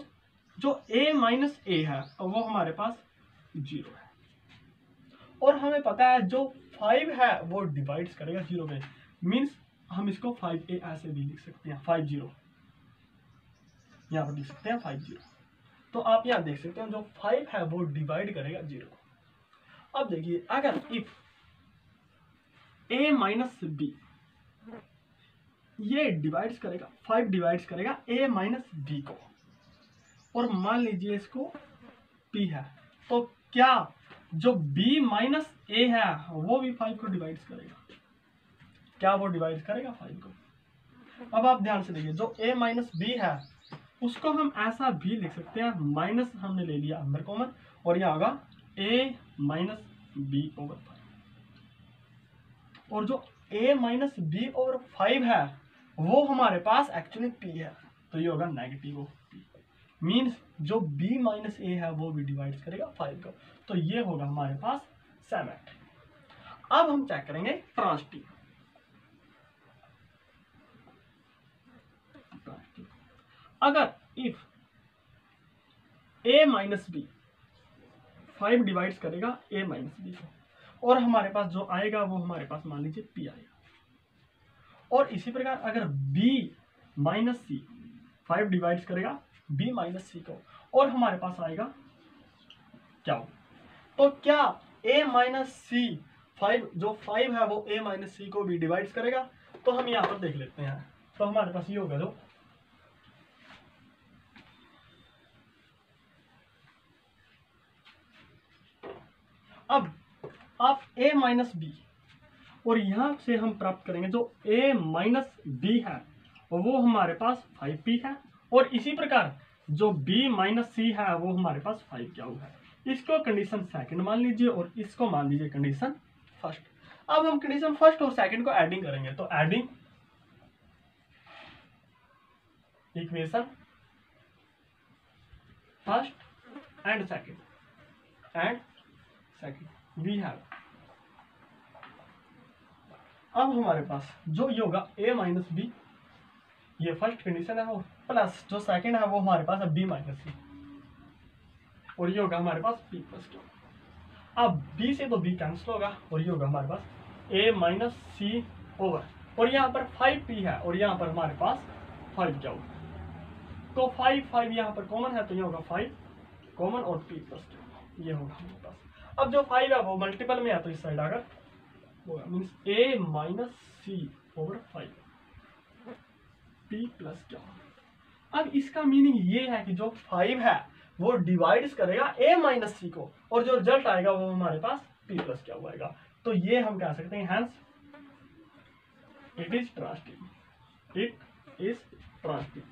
जो ए माइनस ए है वो हमारे पास 0 है, और हमें पता है जो 5 है वो डिवाइड्स करेगा 0 पे, मीन्स हम इसको 5a ऐसे भी लिख सकते हैं, 50 यहाँ पर लिख सकते हैं 50। तो आप यहाँ देख सकते हैं जो 5 है वो डिवाइड करेगा 0। अब देखिए अगर इफ a माइनस बी ये डिवाइड्स करेगा, 5 डिवाइड्स करेगा a माइनस बी को, और मान लीजिए इसको p है, तो क्या जो b माइनस a है वो भी 5 को डिवाइड्स करेगा, क्या वो डिवाइड करेगा 5 को। अब आप ध्यान से देखिए जो a माइनस बी है उसको हम ऐसा भी लिख सकते हैं, माइनस हमने ले लिया अंदर कॉमन, और यहाँ होगा a माइनस बी ओवर 5, और जो a माइनस बी ओवर 5 है वो हमारे पास एक्चुअली p है, तो ये होगा नेगेटिव ऑफ p, मीन्स जो b माइनस a है वो भी डिवाइड करेगा 5 को, तो ये होगा हमारे पास सिमेट्रिक। अब हम चेक करेंगे ट्रांसिटिव। अगर if a minus B 5 divides करेगा a माइनस बी को, और हमारे पास जो आएगा वो हमारे पास मान लीजिए p आएगा। और इसी प्रकार अगर b माइनस सी 5 डिवाइड्स करेगा b माइनस सी को, और हमारे पास आएगा क्या हो, तो क्या a माइनस सी 5 जो 5 है वो a माइनस सी को भी डिवाइड्स करेगा? तो हम यहाँ पर देख लेते हैं। तो हमारे पास ये होगा जो अब आप a माइनस बी, और यहां से हम प्राप्त करेंगे जो a माइनस बी है वो हमारे पास 5p है, और इसी प्रकार जो b माइनस सी है वो हमारे पास 5 क्या हुआ है। इसको कंडीशन सेकंड मान लीजिए और इसको मान लीजिए कंडीशन फर्स्ट। अब हम कंडीशन फर्स्ट और सेकंड को एडिंग करेंगे, तो adding equation first and second we have, अब हमारे पास जो ये होगा a माइनस बी, ये फर्स्ट कंडीशन है, और प्लस जो सेकंड है वो हमारे पास है b माइनस सी, और ये होगा हमारे पास p प्लस q। अब b से तो b कैंसिल होगा, और ये होगा हमारे पास a माइनस सी ओवर, और यहाँ पर 5p है और यहाँ पर हमारे पास 5 क्या होगा, तो 5 यहाँ पर कॉमन है, तो ये होगा 5 कॉमन और p प्लस q ये होगा हमारे पास। अब जो 5 है वो मल्टीपल में है, तो इस साइड आकर होगा means a minus C over 5 p plus क्या। अब इसका मीनिंग ये है कि जो 5 है वो डिवाइड्स करेगा a माइनस सी को, और जो रिजल्ट आएगा वो हमारे पास p प्लस क्या आएगा। तो ये हम कह सकते हैं hence it is transitive, it is transitive.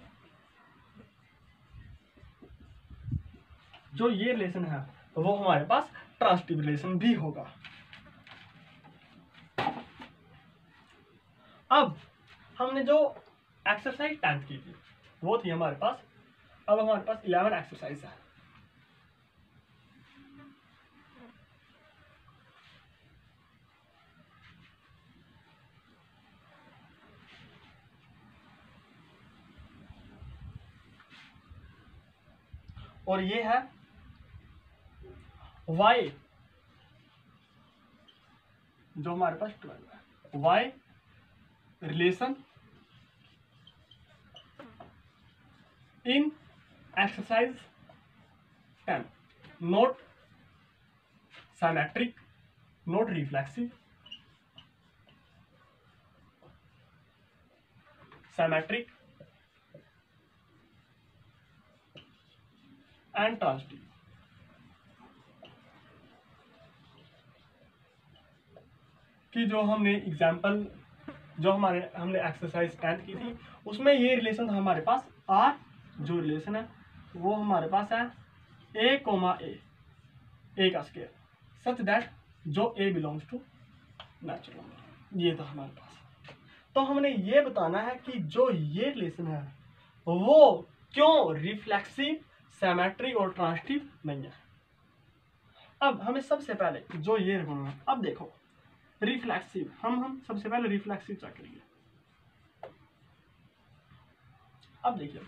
जो ये रिलेशन है वो हमारे पास ट्रांसटिव रिलेशन भी होगा। अब हमने जो एक्सरसाइज 10th की थी वो थी हमारे पास, अब हमारे पास 11 एक्सरसाइज है। और ये है y जो हमारे पास 12 है, y relation in exercise 10, note symmetric, note reflexive, symmetric and transitive. कि जो हमने एग्जाम्पल जो हमने एक्सरसाइज 10th की थी उसमें ये रिलेशन हमारे पास r जो रिलेशन है वो हमारे पास है a का स्केयर सच दैट जो a belongs to natural number, ये था हमारे पास। तो हमने ये बताना है कि जो ये रिलेशन है वो क्यों रिफ्लेक्सिव, सिमेट्रिक और ट्रांसटिव नहीं है। अब हमें सबसे पहले जो ये रखना, अब देखो रिफ्लेक्सिव, हम सबसे पहले रिफ्लेक्सिव चेक करेंगे। अब देखिए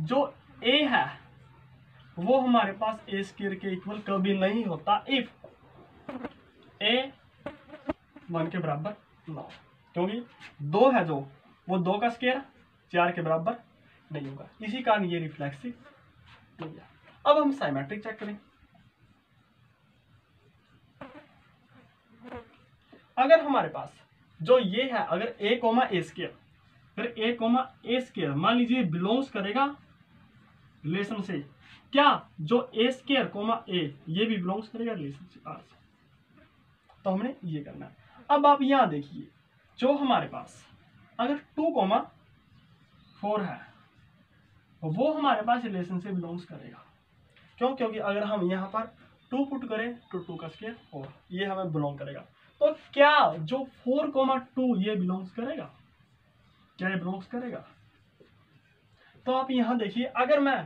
जो a है वो हमारे पास a स्क्वायर के इक्वल कभी नहीं होता इफ a 1 के बराबर ना हो, क्योंकि 2 है जो वो 2 का स्क्वायर 4 के बराबर नहीं होगा, इसी कारण ये रिफ्लेक्सिव नहीं है। अब हम सिमेट्रिक चेक करें। अगर हमारे पास जो ये है अगर a स्क्वायर, फिर a स्क्वायर मान लीजिए बिलोंग्स करेगा रिलेशन से, क्या जो a स्क्वायर a ये भी बिलोंग्स करेगा रिलेशन से r से, तो हमने ये करना है। अब आप यहां देखिए जो हमारे पास अगर 2, 4 है वो हमारे पास रिलेशन से बिलोंग्स करेगा, क्यों? क्योंकि अगर हम यहाँ पर 2 पुट करें तो 2 का स्क्वायर 4 ये हमें बिलोंग करेगा। तो क्या जो 4, 2 ये बिलोंग्स करेगा? क्या ये बिलोंग्स करेगा? तो आप यहां देखिए अगर मैं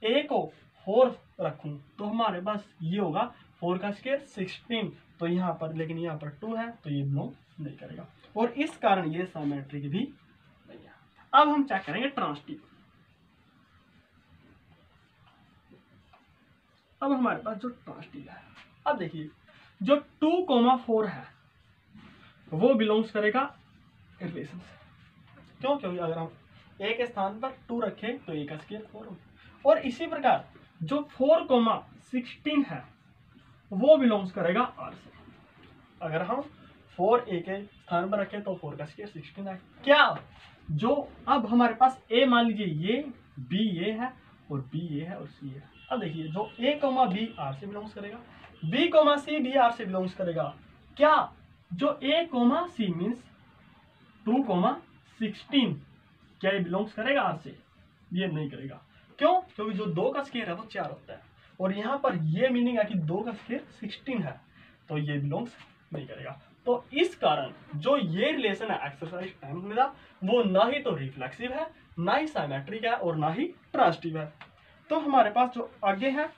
a को 4 रखूं तो हमारे पास ये होगा 4 का स्क्वायर 16, तो यहाँ पर लेकिन यहाँ पर 2 है तो ये बिलोंग नहीं करेगा, और इस कारण ये सिमेट्रिक भी नहीं है। अब हम चेक करेंगे ट्रांसटिव। अब हमारे पास जो ट्रांसटिव है, अब देखिए जो 2,4 है वो बिलोंग्स करेगा रिलेशन से। क्यों? क्योंकि अगर हम एक स्थान पर 2 रखें तो ए का स्क्वायर 4 होगा। और इसी प्रकार जो 4,16 है वो बिलोंग्स करेगा आर से। अगर हम 4 ए के स्थान पर रखें तो 4 का स्क्वायर 16 है। क्या जो अब हमारे पास ए मान लीजिए ये, बी ये है और बी ये है और सी है। अब देखिए जो ए कॉमा बी आर से बिलोंग्स करेगा, बी कॉमा सी भी आर से बिलोंग्स करेगा। क्या जो ए कॉमा सी मीन्स 2,16 क्या ये बिलोंग्स करेगा आर से? ये नहीं करेगा। क्यों? क्योंकि जो 2 का स्क्वायर है वो 4 होता है और यहाँ पर ये मीनिंग है कि 2 का स्क्वायर 16 है, तो ये बिलोंग्स नहीं करेगा। तो इस कारण जो ये रिलेशन है एक्सरसाइज 10 में वो ना ही तो रिफ्लेक्सिव है, ना ही सिमेट्रिक है और ना ही ट्रांसटिव है। तो हमारे पास जो आगे है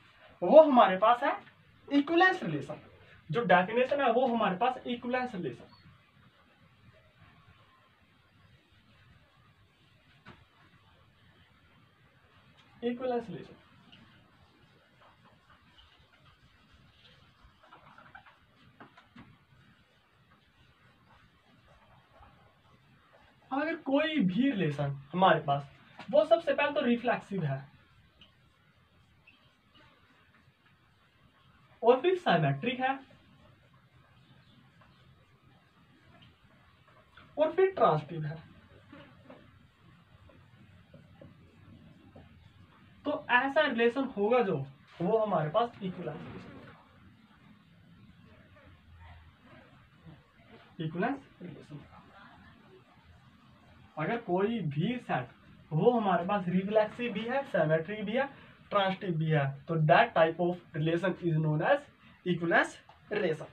वो हमारे पास है इक्विवेलेंस रिलेशन। जो डेफिनेशन है वो हमारे पास इक्विवेलेंस रिलेशन। इक्विवेलेंस रिलेशन अगर कोई भी रिलेशन हमारे पास, वो सबसे पहले तो रिफ्लेक्सिव है और फिर सिमेट्रिक है और फिर ट्रांसटिव है, तो ऐसा रिलेशन होगा जो वो हमारे पास इक्विवेलेंस रिलेशन होगा। इक्विवेलेंस रिलेशन अगर कोई भी सेट वो हमारे पास रिफ्लेक्सिव भी है, सिमेट्रिक भी है, ट्रांसटिव भी है, तो that type of relation is known as equivalence relation.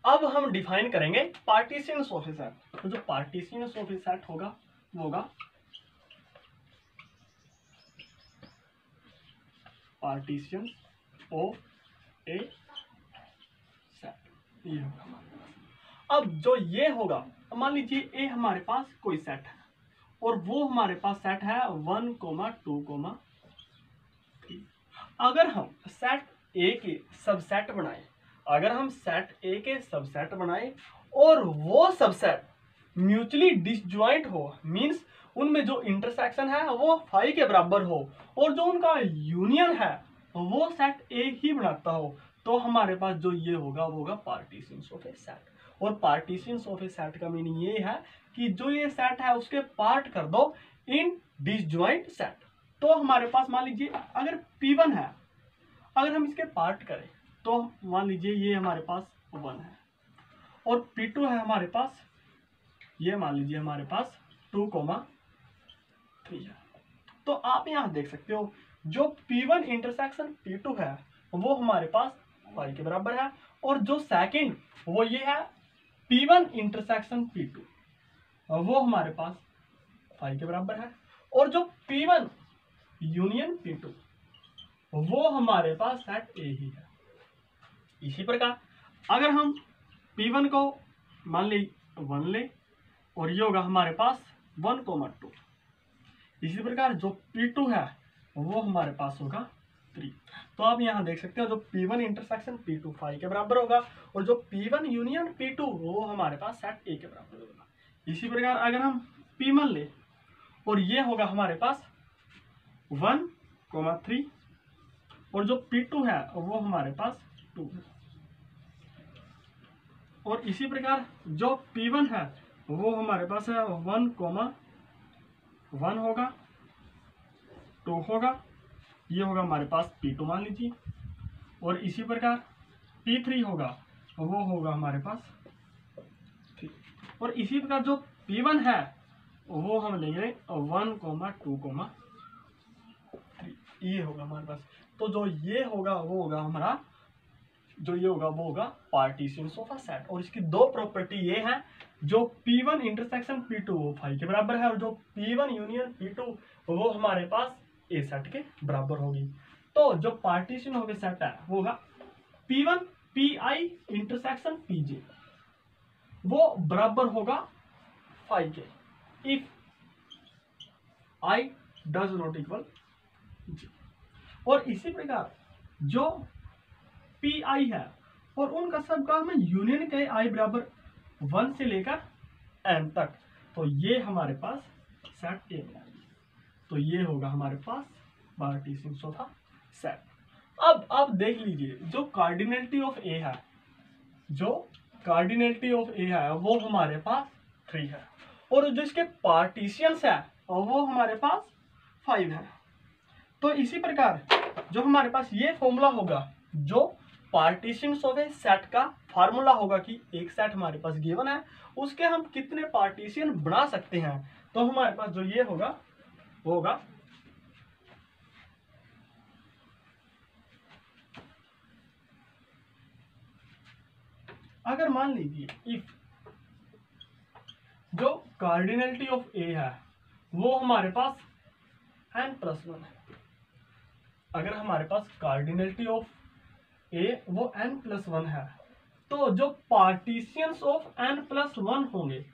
अब हम डिफाइन करेंगे पार्टीशियंस ऑफ ए सेट। तो जो पार्टीशियंस ऑफ ए सेट होगा वो होगा पार्टीशन ऑफ ए सेट, ये होगा हमारे पास। अब जो ये होगा, मान लीजिए ए हमारे पास कोई सेट है और वो हमारे पास सेट है 1, 2, 3। अगर हम सेट ए के सबसेट बनाए, अगर हम सेट ए के सबसेट बनाए और वो सबसेट म्यूचुअली डिसजॉइंट हो, मींस उनमें जो इंटरसेक्शन है वो फाई के बराबर हो और जो उनका यूनियन है वो सेट ए ही बनाता हो, तो हमारे पास जो ये होगा वो होगा पार्टीशंस ऑफ ए सेट। और पार्टीशंस ऑफ ए सेट का मीनिंग ये है कि जो ये सेट है उसके पार्ट कर दो इन डिसजॉइंट सेट। तो हमारे पास मान लीजिए अगर P1 है, अगर हम इसके पार्ट करें तो मान लीजिए ये हमारे पास 1 है और P2 है हमारे पास, ये मान लीजिए हमारे पास 2, 3 है। तो आप यहाँ देख सकते हो जो P1 इंटरसेक्शन P2 है वो हमारे पास 5 के बराबर है और जो सेकंड वो ये है P1 इंटरसेक्शन P2 वो हमारे पास 5 के बराबर है और जो P1 यूनियन P2 वो हमारे पास सेट ए ही है। इसी प्रकार अगर हम P1 को मान ली 1 ले और ये होगा हमारे पास 1, 2। इसी प्रकार जो P2 है वो हमारे पास होगा 3। तो आप यहाँ देख सकते हो जो P1 इंटरसेक्शन P2 5 के बराबर होगा और जो P1 यूनियन P2 वो हमारे पास सेट ए के बराबर होगा। इसी प्रकार अगर हम P1 ले और ये होगा हमारे पास 1, 3 और जो P2 है वो हमारे पास 2 है और इसी प्रकार जो P1 है वो हमारे पास है 1, 1 होगा, 2 होगा, ये होगा हमारे पास P2 मान लीजिए और इसी प्रकार P3 होगा वो होगा हमारे पास 3 और इसी प्रकार जो P1 है वो हम लेंगे 1, 2, 3, ये होगा हमारे पास। तो जो ये होगा वो होगा हमारा, जो ये होगा वो होगा पार्टीशंस ऑफ अ सेट। और इसकी दो प्रॉपर्टी ये है, जो P1 इंटरसेक्शन P2 वो 5 के बराबर है और जो P1 यूनियन P2 वो हमारे पास ए सेट के बराबर होगी। तो जो पार्टीशन ऑफ ए सेट है वो होगा P1 Pi इंटरसेक्शन Pj वो बराबर होगा 5 के if I does not equal 0। और इसी प्रकार जो पी आई है और उनका सबका हमें यूनियन के आई बराबर 1 से लेकर n तक, तो ये हमारे पास सेट ए में, तो ये होगा हमारे पास पार्टीशन चौथा सेट। अब आप देख लीजिए जो कार्डिनलिटी ऑफ ए है, जो कार्डिनलिटी ऑफ ए है वो हमारे पास 3 है, और जो इसके पार्टीशियंस है वो हमारे पास 5 है। तो इसी प्रकार जो हमारे पास ये फॉर्मूला होगा, जो पार्टीशंस ऑफ ए सेट का फार्मूला होगा कि एक सेट हमारे पास गिवन है, उसके हम कितने पार्टीशन बना सकते हैं, तो हमारे पास जो ये होगा वो होगा अगर मान लीजिए इफ जो कार्डिनलिटी ऑफ ए है वो हमारे पास n+1 है, अगर हमारे पास कार्डिनलिटी ऑफ ए वो n+1 है, तो जो पार्टीशियंस ऑफ n+1 होंगे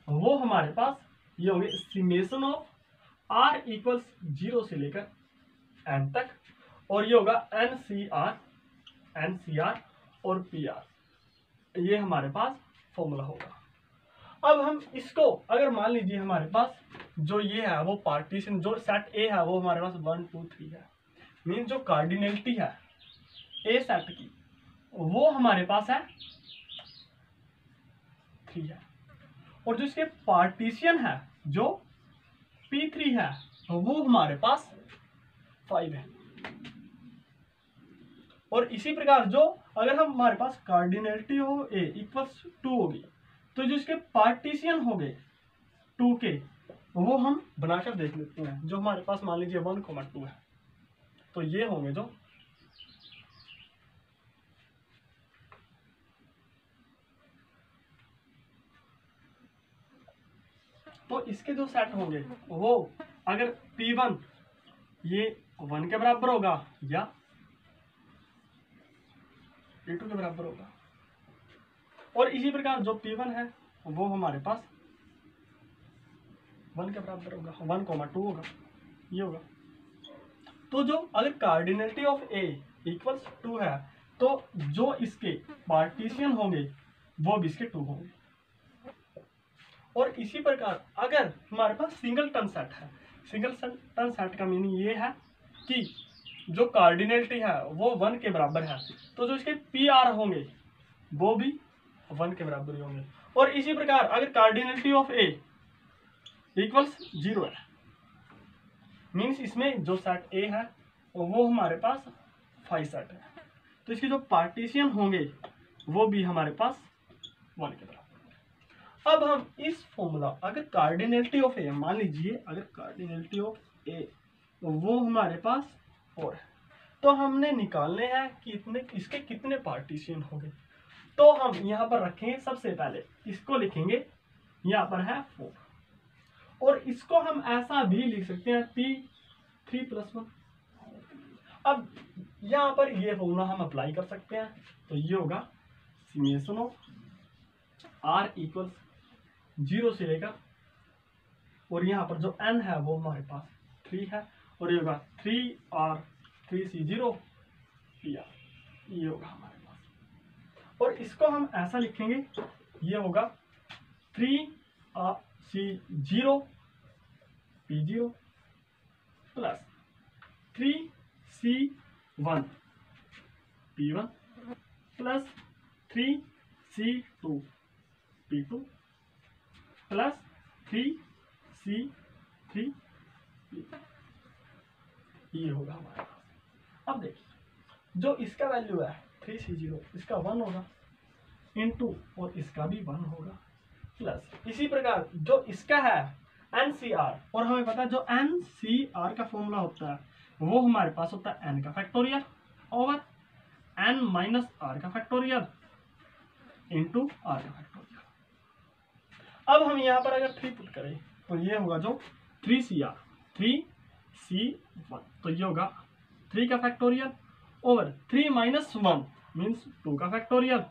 वो हमारे पास ये होंगे समेशन ऑफ r इक्वल्स 0 से लेकर n तक, और ये होगा NCR और PR, ये हमारे पास फॉर्मूला होगा। अब हम इसको अगर मान लीजिए हमारे पास जो ये है वो पार्टीशन, जो सेट ए है वो हमारे पास 1 2 3 है, मीन जो कार्डिनलिटी है ए सेट की वो हमारे पास है 3 है, और जो इसके पार्टीशन है जो P3 है वो हमारे पास 5 है। और इसी प्रकार जो अगर हम हमारे पास कार्डिनलिटी हो ए इक्वल्स 2 होगी, तो जो इसके पार्टीशन हो गए 2 के वो हम बनाकर देख लेते हैं। जो हमारे पास मान लीजिए 1,2 है, तो ये होंगे जो तो इसके जो सेट होंगे वो अगर P1 ये 1 के बराबर होगा या P2 के बराबर होगा, और इसी प्रकार जो P1 है वो हमारे पास 1 के बराबर होगा, 1,2 होगा, ये होगा। तो जो अगर कार्डिनलिटी ऑफ ए इक्वल्स 2 है, तो जो इसके पार्टीशन होंगे वो भी इसके 2 होंगे। और इसी प्रकार अगर हमारे पास सिंगल टर्न सेट है, सिंगल टर्न सेट का मीनिंग ये है कि जो कार्डिनलिटी है वो 1 के बराबर है, तो जो इसके PR होंगे वो भी 1 के बराबर ही होंगे। और इसी प्रकार अगर कार्डिनलिटी ऑफ ए इक्वल्स 0 है, मीन्स इसमें जो सेट ए है वो हमारे पास 5 सेट है, तो इसके जो पार्टीशन होंगे वो भी हमारे पास 1 के बराबर। अब हम इस फॉर्मूला अगर कार्डिनलिटी ऑफ ए मान लीजिए, अगर कार्डिनलिटी ऑफ ए वो हमारे पास 4 है, तो हमने निकालने हैं कि इसके कितने पार्टीशन होंगे। तो हम यहाँ पर रखेंगे, सबसे पहले इसको लिखेंगे, यहाँ पर है 4, और इसको हम ऐसा भी लिख सकते हैं P3+1। अब यहाँ पर ये फॉर्मूला हम अप्लाई कर सकते हैं, तो ये होगा समेशन ऑफ R इक्वल्स 0 से लेकर, और यहाँ पर जो n है वो हमारे पास 3 है, और ये होगा 3R 3C0 PR, ये होगा हमारे पास। और इसको हम ऐसा लिखेंगे, ये होगा 3C0 P0 plus 3C1 P1 plus 3C2 P2 plus 3C3 P3, ये होगा हमारे पास। अब देखिए जो इसका वैल्यू है 3C0, इसका 1 होगा इनटू, और इसका भी 1 होगा प्लस इसी प्रकार जो इसका है NCR, और हमें पता है जो NCR का फॉर्मूला होता है वो हमारे पास होता है n का फैक्टोरियल ओवर n - r का फैक्टोरियल इनटू r का फैक्टोरियल। अब हम यहाँ पर अगर 3 पुट करें तो ये होगा जो 3CR 3C1, तो ये होगा 3 का फैक्टोरियल ओवर 3 - 1 मीन्स 2 का फैक्टोरियल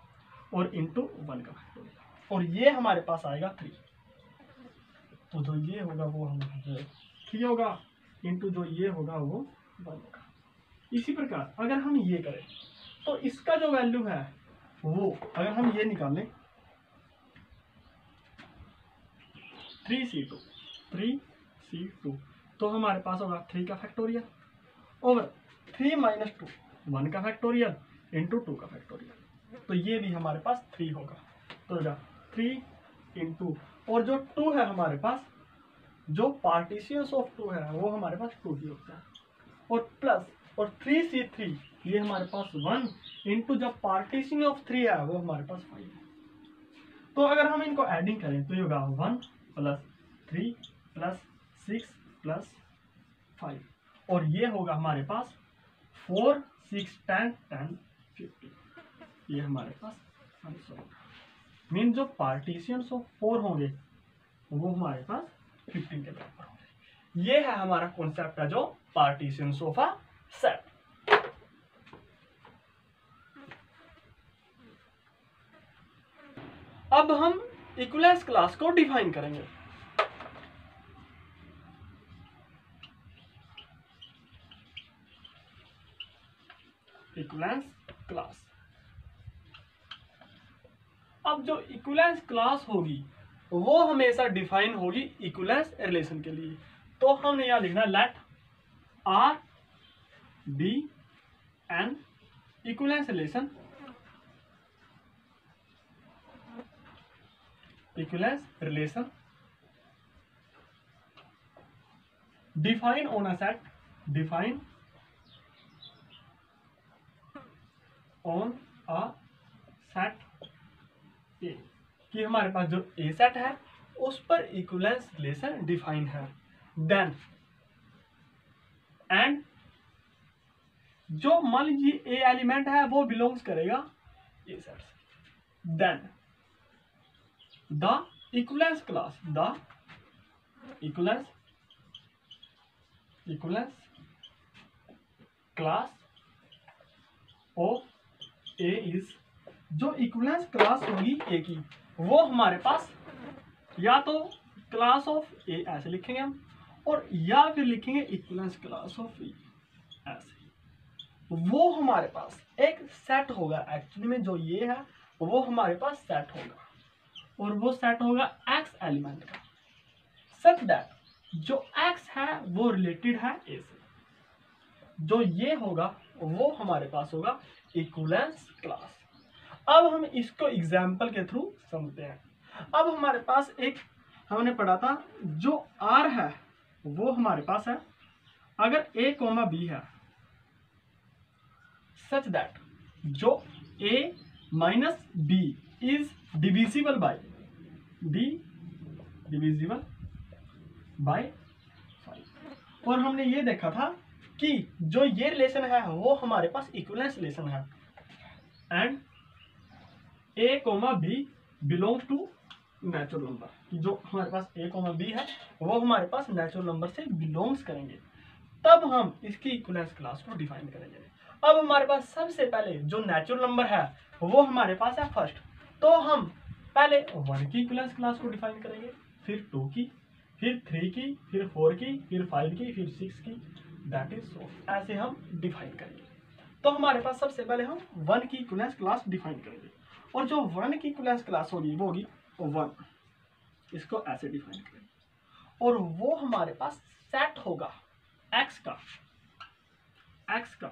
और इंटू 1 का फैक्टोरियल, और ये हमारे पास आएगा 3, तो जो ये होगा वो हम 3 होगा इंटू जो ये होगा वो 1 होगा। इसी प्रकार अगर हम ये करें तो इसका जो वैल्यू है वो अगर हम ये निकालें 3c2 तो हमारे पास होगा 3 का फैक्टोरियल ओवर 3 माइनस 2 1 का फैक्टोरियल इंटू 2 का फैक्टोरियल। तो ये भी हमारे पास 3 होगा, तो होगा 3 इंटू और जो 2 है हमारे पास, जो पार्टीशियंस ऑफ 2 है वो हमारे पास 2 ही होता है, और प्लस और 3c3 ये हमारे पास 1 इंटू जब पार्टीशन ऑफ 3 है वो हमारे पास 5 है। तो अगर हम इनको एडिंग करें तो ये होगा 1 प्लस 3 प्लस 6 प्लस 5 और ये होगा हमारे पास 4 6 10 10 15। ये हमारे पास आंसर होगा। मीन जो पार्टीशियंस ऑफ 4 होंगे वो हमारे पास 15 के बराबर होंगे। ये है हमारा कॉन्सेप्ट है जो पार्टीशियंस ऑफ अ सेट। अब हम इक्विवेलेंस क्लास को डिफाइन करेंगे। इक्विवेलेंस क्लास, अब जो इक्विवेलेंस क्लास होगी वो हमेशा डिफाइन होगी इक्विवेलेंस रिलेशन के लिए। तो हमने यहां लिखना let R be an equivalence relation, equivalence relation define on a set, define on a set A, कि हमारे पास जो ए सेट है उस पर इक्विवेलेंस रिलेशन डिफाइन है। देन एंड जो मान लीजिए ए एलिमेंट है वो बिलोंग्स करेगा ए सेट से। Then the equivalence class, the equivalence class of A is, जो इक्विवेलेंस क्लास होगी ए की वो हमारे पास या तो क्लास ऑफ ए ऐसे लिखेंगे हम, और या फिर लिखेंगे इक्विवेलेंस क्लास ऑफ ए ऐसे। वो हमारे पास एक सेट होगा, एक्चुअली में जो ये है वो हमारे पास सेट होगा, और वो सेट होगा एक्स एलिमेंट का, सच दैट जो एक्स है वो रिलेटेड है ए से। जो ये होगा वो हमारे पास होगा इक्विवेलेंस क्लास। अब हम इसको एग्जाम्पल के थ्रू समझते हैं। अब हमारे पास एक हमने पढ़ा था जो आर है वो हमारे पास है, अगर ए कोमा बी है सच दैट जो A minus B is divisible by B, divisible by 5। और हमने ये देखा था कि जो ये रिलेशन है वो हमारे पास इक्विवेलेंस रिलेशन है, and A comma B belongs to natural number, जो हमारे पास ए कोमा बी है वो हमारे पास नेचुरल नंबर से बिलोंग्स करेंगे, तब हम इसकी इक्विवेलेंस क्लास को डिफाइन करेंगे। अब हमारे पास सबसे पहले जो नेचुरल नंबर है वो हमारे पास है फर्स्ट, तो हम पहले 1 की इक्विवेलेंस क्लास को डिफाइन करेंगे, फिर 2 की, फिर 3 की, फिर 4 की, फिर 5 की, फिर 6 की, दैट इज सो, ऐसे हम डिफाइन करेंगे। तो हमारे पास सबसे पहले हम 1 की इक्विवेलेंस क्लास डिफाइन करेंगे, और जो 1 की इक्विवेलेंस क्लास होगी वो होगी 1, इसको ऐसे डिफाइन करेंगे, और वो हमारे पास सेट होगा x का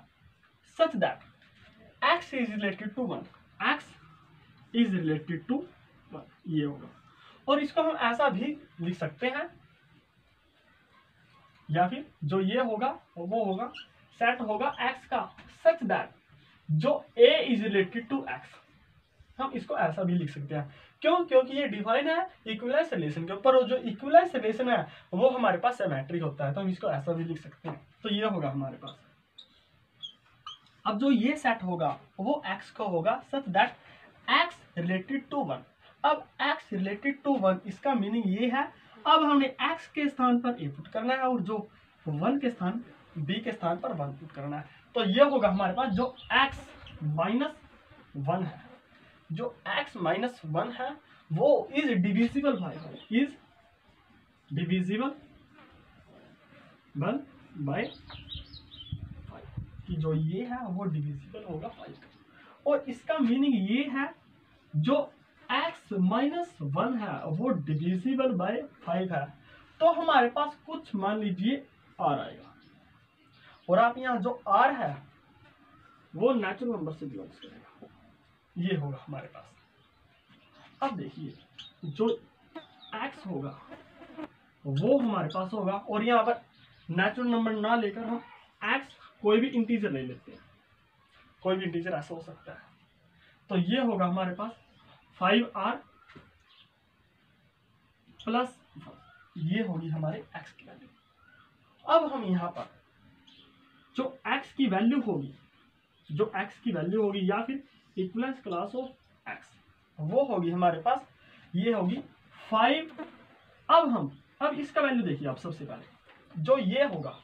such that x is related to 1, x is related to 1, ये होगा। और इसको हम ऐसा भी लिख सकते हैं, या फिर जो ये होगा वो होगा सेट होगा x का सच दैट जो a is related to x, हम इसको ऐसा भी लिख सकते हैं। क्यों? क्योंकि ये डिफाइन है इक्विवेलेंस रिलेशन के ऊपर, और जो इक्विवेलेंस रिलेशन है वो हमारे पास सिमेट्रिक होता है, तो हम इसको ऐसा भी लिख सकते हैं। तो ये होगा हमारे पास। अब जो ये सेट होगा वो x का होगा such that x related to 1। अब x रिलेटेड टू 1 इसका मीनिंग ये है, अब हमने x के स्थान पर a पुट करना है और जो 1 के स्थान b के स्थान पर 1 पुट करना है। तो ये होगा हमारे पास जो x माइनस 1 है, जो x माइनस 1 है वो is divisible bye 1, is divisible one by 5 कि जो ये है वो डिविजिबल होगा 5 का। और इसका मीनिंग ये है जो x माइनस 1 है वो डिविजिबल बाय 5 है। तो हमारे पास कुछ मान लीजिए r आएगा, और आप यहाँ जो r है वो नेचुरल नंबर से बिलोंग्स करेगा, ये होगा हमारे पास। अब देखिए जो x होगा वो हमारे पास होगा, और यहाँ पर नेचुरल नंबर ना लेकर हम x कोई भी इंटीजर ले लेते हैं, कोई भी इंटीजर ऐसा हो सकता है। तो ये होगा हमारे पास 5r प्लस ये होगी हमारे x की वैल्यू। अब हम यहाँ पर जो x की वैल्यू होगी, जो x की वैल्यू होगी या फिर इक्विवेलेंस क्लास ऑफ x वो होगी हमारे पास, ये होगी 5। अब इसका वैल्यू देखिए आप, सबसे पहले जो ये होगा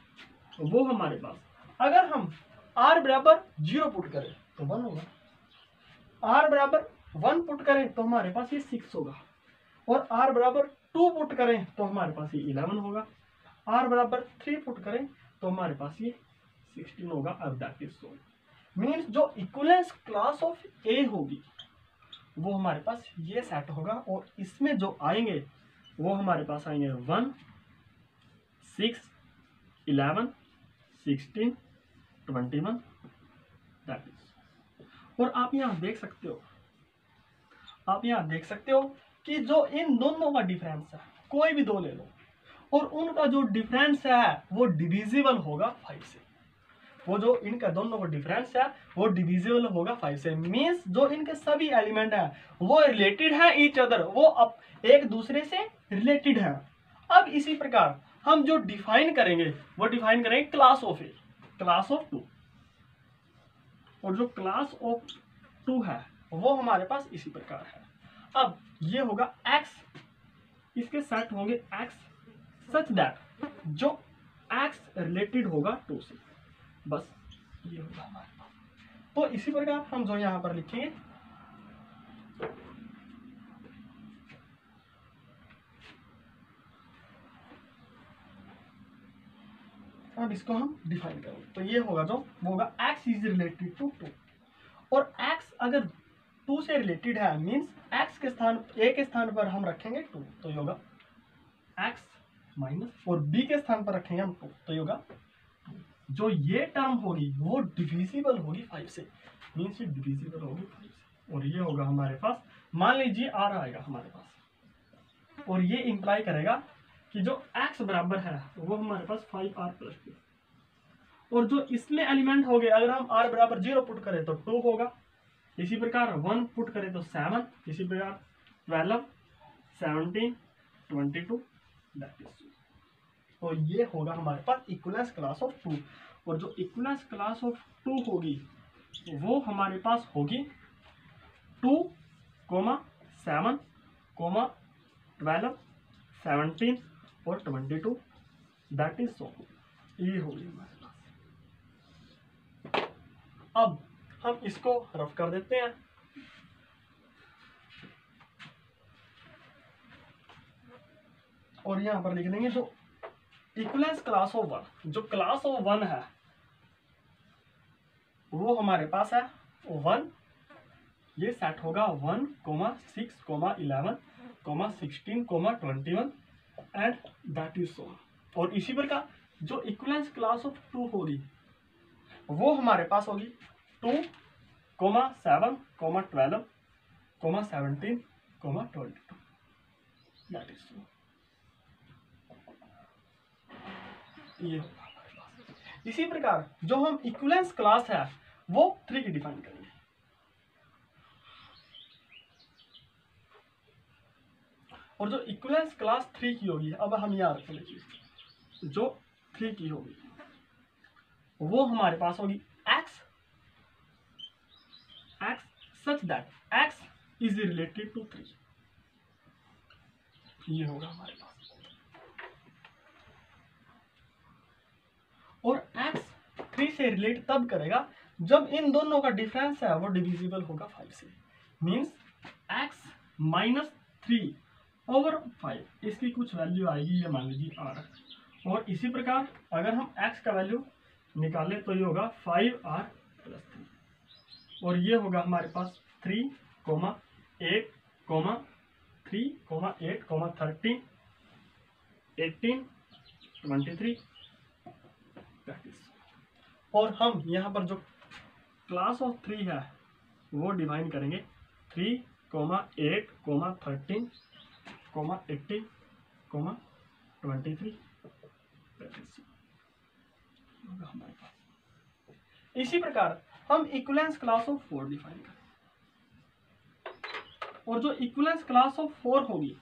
वो हमारे पास, अगर हम r बराबर 0 पुट करें तो 1 होगा, r बराबर 1 पुट करें तो हमारे पास ये 6 होगा, और r बराबर 2 पुट करें तो हमारे पास ये 11 होगा, r बराबर 3 पुट करें तो हमारे पास ये 16 होगा। अब दैट इज सो मीन्स जो इक्विवेलेंस क्लास ऑफ a होगी वो हमारे पास ये सेट होगा, और इसमें जो आएंगे वो हमारे पास आएंगे 1 6 11 16 21 दैट इज। और आप यहाँ देख सकते हो कि जो इन दोनों का डिफरेंस है, कोई भी दो ले लो, और उनका जो डिफरेंस है वो डिविजिबल होगा 5 से। वो जो इनका दोनों का डिफरेंस है वो डिविजिबल होगा 5 से। मींस जो इनके सभी एलिमेंट है वो रिलेटेड है ईच अदर, वो अब एक दूसरे से रिलेटेड है। अब इसी प्रकार हम जो डिफाइन करेंगे वो डिफाइन करेंगे class of A, class of 2, और जो क्लास ऑफ 2 है वो हमारे पास इसी प्रकार है। अब ये होगा x, इसके सेट होंगे x सच दैट जो x रिलेटेड होगा 2 से, बस ये होगा हमारे पास। तो इसी प्रकार हम जो यहां पर लिखेंगे अब इसको हम डिफाइन करेंगे, तो ये होगा जो वो होगा x इज रिलेटेड टू 2, और x अगर 2 से रिलेटेड है मींस x के स्थान a के स्थान पर हम रखेंगे 2, तो ये होगा x माइनस, और b के स्थान पर रखेंगे हम 2, तो ये होगा 2। जो ये टर्म होगी वो डिविजिबल होगी 5 से, मींस ये डिविजिबल होगी 5 से। और ये होगा हमारे पास, मान लीजिए r आएगा हमारे पास, और ये इंप्लाई करेगा कि जो x बराबर है वो हमारे पास 5r प्लस 2, और जो इसमें एलिमेंट हो गए अगर हम r बराबर 0 पुट करें तो 2 होगा, इसी प्रकार 1 पुट करें तो 7, इसी प्रकार 12 17 22 दैट इज। तो ये होगा हमारे पास इक्विवेलेंस क्लास ऑफ 2, और जो इक्विवेलेंस क्लास ऑफ 2 होगी वो हमारे पास होगी 2, 7, 12 17 और 22 दैट इज सो, ये होगी हमारे पास। अब हम इसको रफ कर देते हैं। और यहां पर लिख देंगे जो इक्विवेलेंस क्लास ऑफ 1, जो क्लास ऑफ 1 है वो हमारे पास है 1, ये सेट होगा 1, 6, 11, 16, 21 एंड दैट इज सो। और इसी प्रकार जो इक्विवेलेंस क्लास ऑफ 2 होगी वो हमारे पास होगी 2, 7, 12, 17, 22 दैट इज सो। ये होगा हमारे पास। इसी प्रकार जो हम इक्विवेलेंस क्लास है वो 3 की डिफाइन करेंगे। और जो इक्विवेलेंस क्लास 3 की होगी, अब हम याद रखेंगे जो 3 की होगी वो हमारे पास होगी x such that x is related to 3, ये होगा हमारे पास। और x 3 से रिलेट तब करेगा जब इन दोनों का डिफरेंस है वो डिविजिबल होगा 5 से, मींस x माइनस 3 ओवर 5 इसकी कुछ वैल्यू आएगी, ये मान लीजिए r, और इसी प्रकार अगर हम x का वैल्यू निकालें तो ये होगा 5r + 3 और ये होगा हमारे पास 3, 8, 3, 8, 13, 18, 23 और हम यहाँ पर जो क्लास ऑफ 3 है वो डिफाइन करेंगे 3, 8, 13, 18, 23 हमारे पास। इसी प्रकार हम इक्विवेलेंस क्लास ऑफ 4 डिफाइन करें और जो इक्विवेलेंस क्लास ऑफ 4 होगी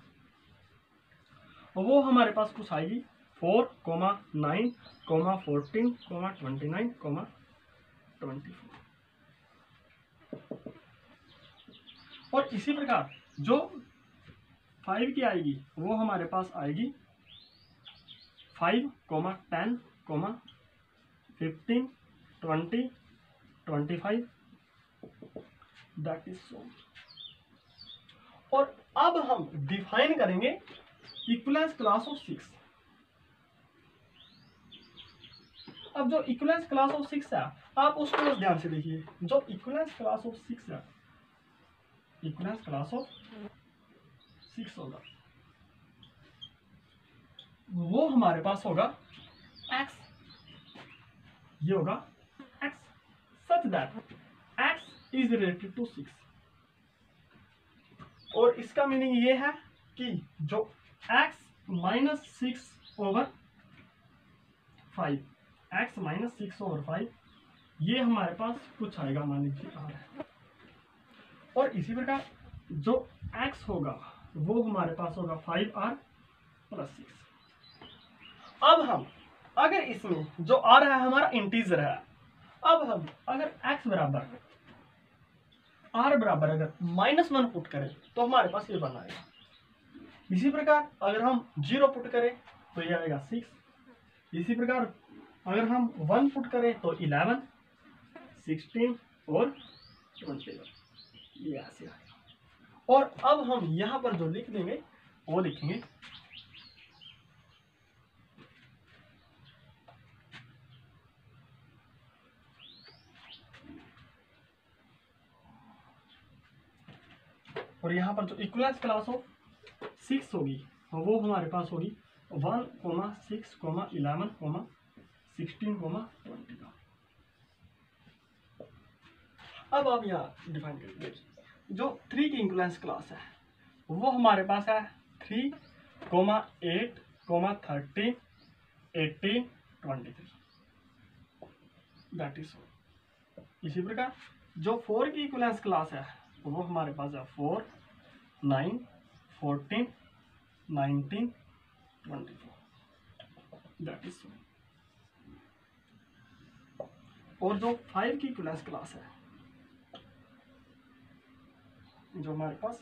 वो हमारे पास कुछ आएगी 4, 9, 14, 29, 24 और इसी प्रकार जो 5 की आएगी वो हमारे पास आएगी 5, 10, 15, 20, 25 दैट इज सो। और अब हम डिफाइन करेंगे इक्विवेलेंस क्लास ऑफ 6। अब जो इक्विवेलेंस क्लास ऑफ 6 है आप उसको ध्यान से देखिए। जो इक्विवेलेंस क्लास ऑफ 6 है, इक्विवेलेंस क्लास ऑफ 6 होगा वो हमारे पास होगा x, ये होगा x such that x is related to 6 और इसका मीनिंग ये है कि जो x - 6/5 x - 6/5 ये हमारे पास कुछ आएगा मान लीजिए r है और इसी प्रकार जो x होगा वो हमारे पास होगा 5r + 6। अब हम अगर इसमें जो r है हमारा इंटीजर है, अब हम अगर x बराबर r बराबर अगर -1 पुट करें तो हमारे पास ये 1 आएगा। इसी प्रकार अगर हम 0 पुट करें तो ये आएगा 6। इसी प्रकार अगर हम 1 पुट करें तो 11, 16 और 21 ये ऐसे आएगा। और अब हम यहाँ पर जो लिख देंगे वो लिखेंगे और यहाँ पर जो इक्विवेलेंस क्लास ऑफ 6 होगी वो हमारे पास होगी 1, 6, 11, 16, 20 का। अब आप यहाँ डिफाइन करेंगे जो 3 की इक्विवेलेंस क्लास है वो हमारे पास है 3, 8, 13, 18, 23 दैट इज। इसी प्रकार जो 4 की इक्विवेलेंस क्लास है वो हमारे पास है 4, 9, 14, 19, 24 दैट इज। और जो 5 की इक्विवेलेंस क्लास है, जो हमारे पास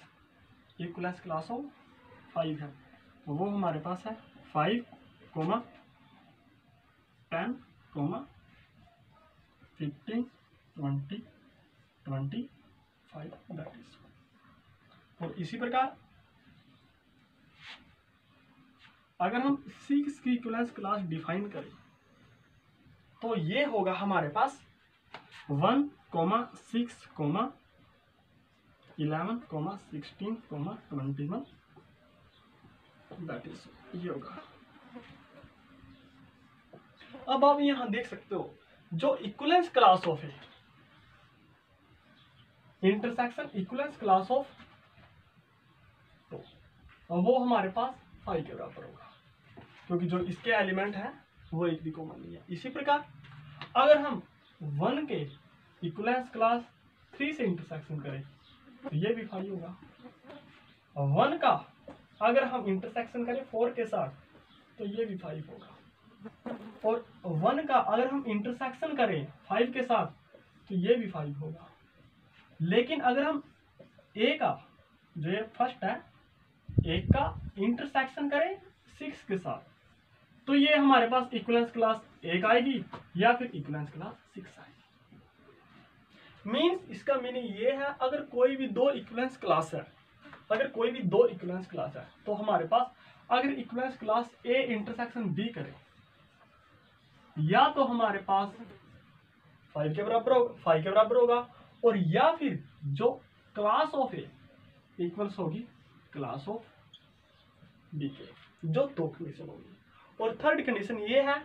इक्विवेलेंस क्लास ऑफ 5 है वो हमारे पास है 5, 10, 15, 20, 25 दैट इज। और इसी प्रकार अगर हम 6 की इक्विवेलेंस क्लास डिफाइन करें तो ये होगा हमारे पास 1, 6, 11, 16, 21 दैट इज ये होगा। अब आप यहां देख सकते हो जो इक्विवेलेंस क्लास ऑफ है इंटरसेक्शन इक्विवेलेंस क्लास ऑफ वो हमारे पास 5 के बराबर होगा क्योंकि जो इसके एलिमेंट है वो एक भी कॉमन नहीं है। इसी प्रकार अगर हम 1 के इक्विवेलेंस क्लास 3 से इंटरसेक्शन करें तो ये भी 5 होगा। 1 का अगर हम इंटरसेक्शन करें 4 के साथ तो ये भी 5 होगा और 1 का अगर हम इंटरसेक्शन करें 5 के साथ तो ये भी 5 होगा। लेकिन अगर हम a का जो ये फर्स्ट है एक का इंटरसेक्शन करें 6 के साथ तो ये हमारे पास इक्विवेलेंस क्लास 1 आएगी या फिर इक्विवेलेंस क्लास 6 आएगी। मींस इसका मीनिंग ये है अगर कोई भी दो इक्विवेलेंस क्लास है, अगर कोई भी दो इक्विवेलेंस क्लास है तो हमारे पास अगर equivalence class A intersection B करे या तो हमारे पास 5 के बराबर होगा और या फिर जो क्लास ऑफ ए इक्वल्स होगी क्लास ऑफ बी के, जो दो कंडीशन होगी। और थर्ड कंडीशन ये है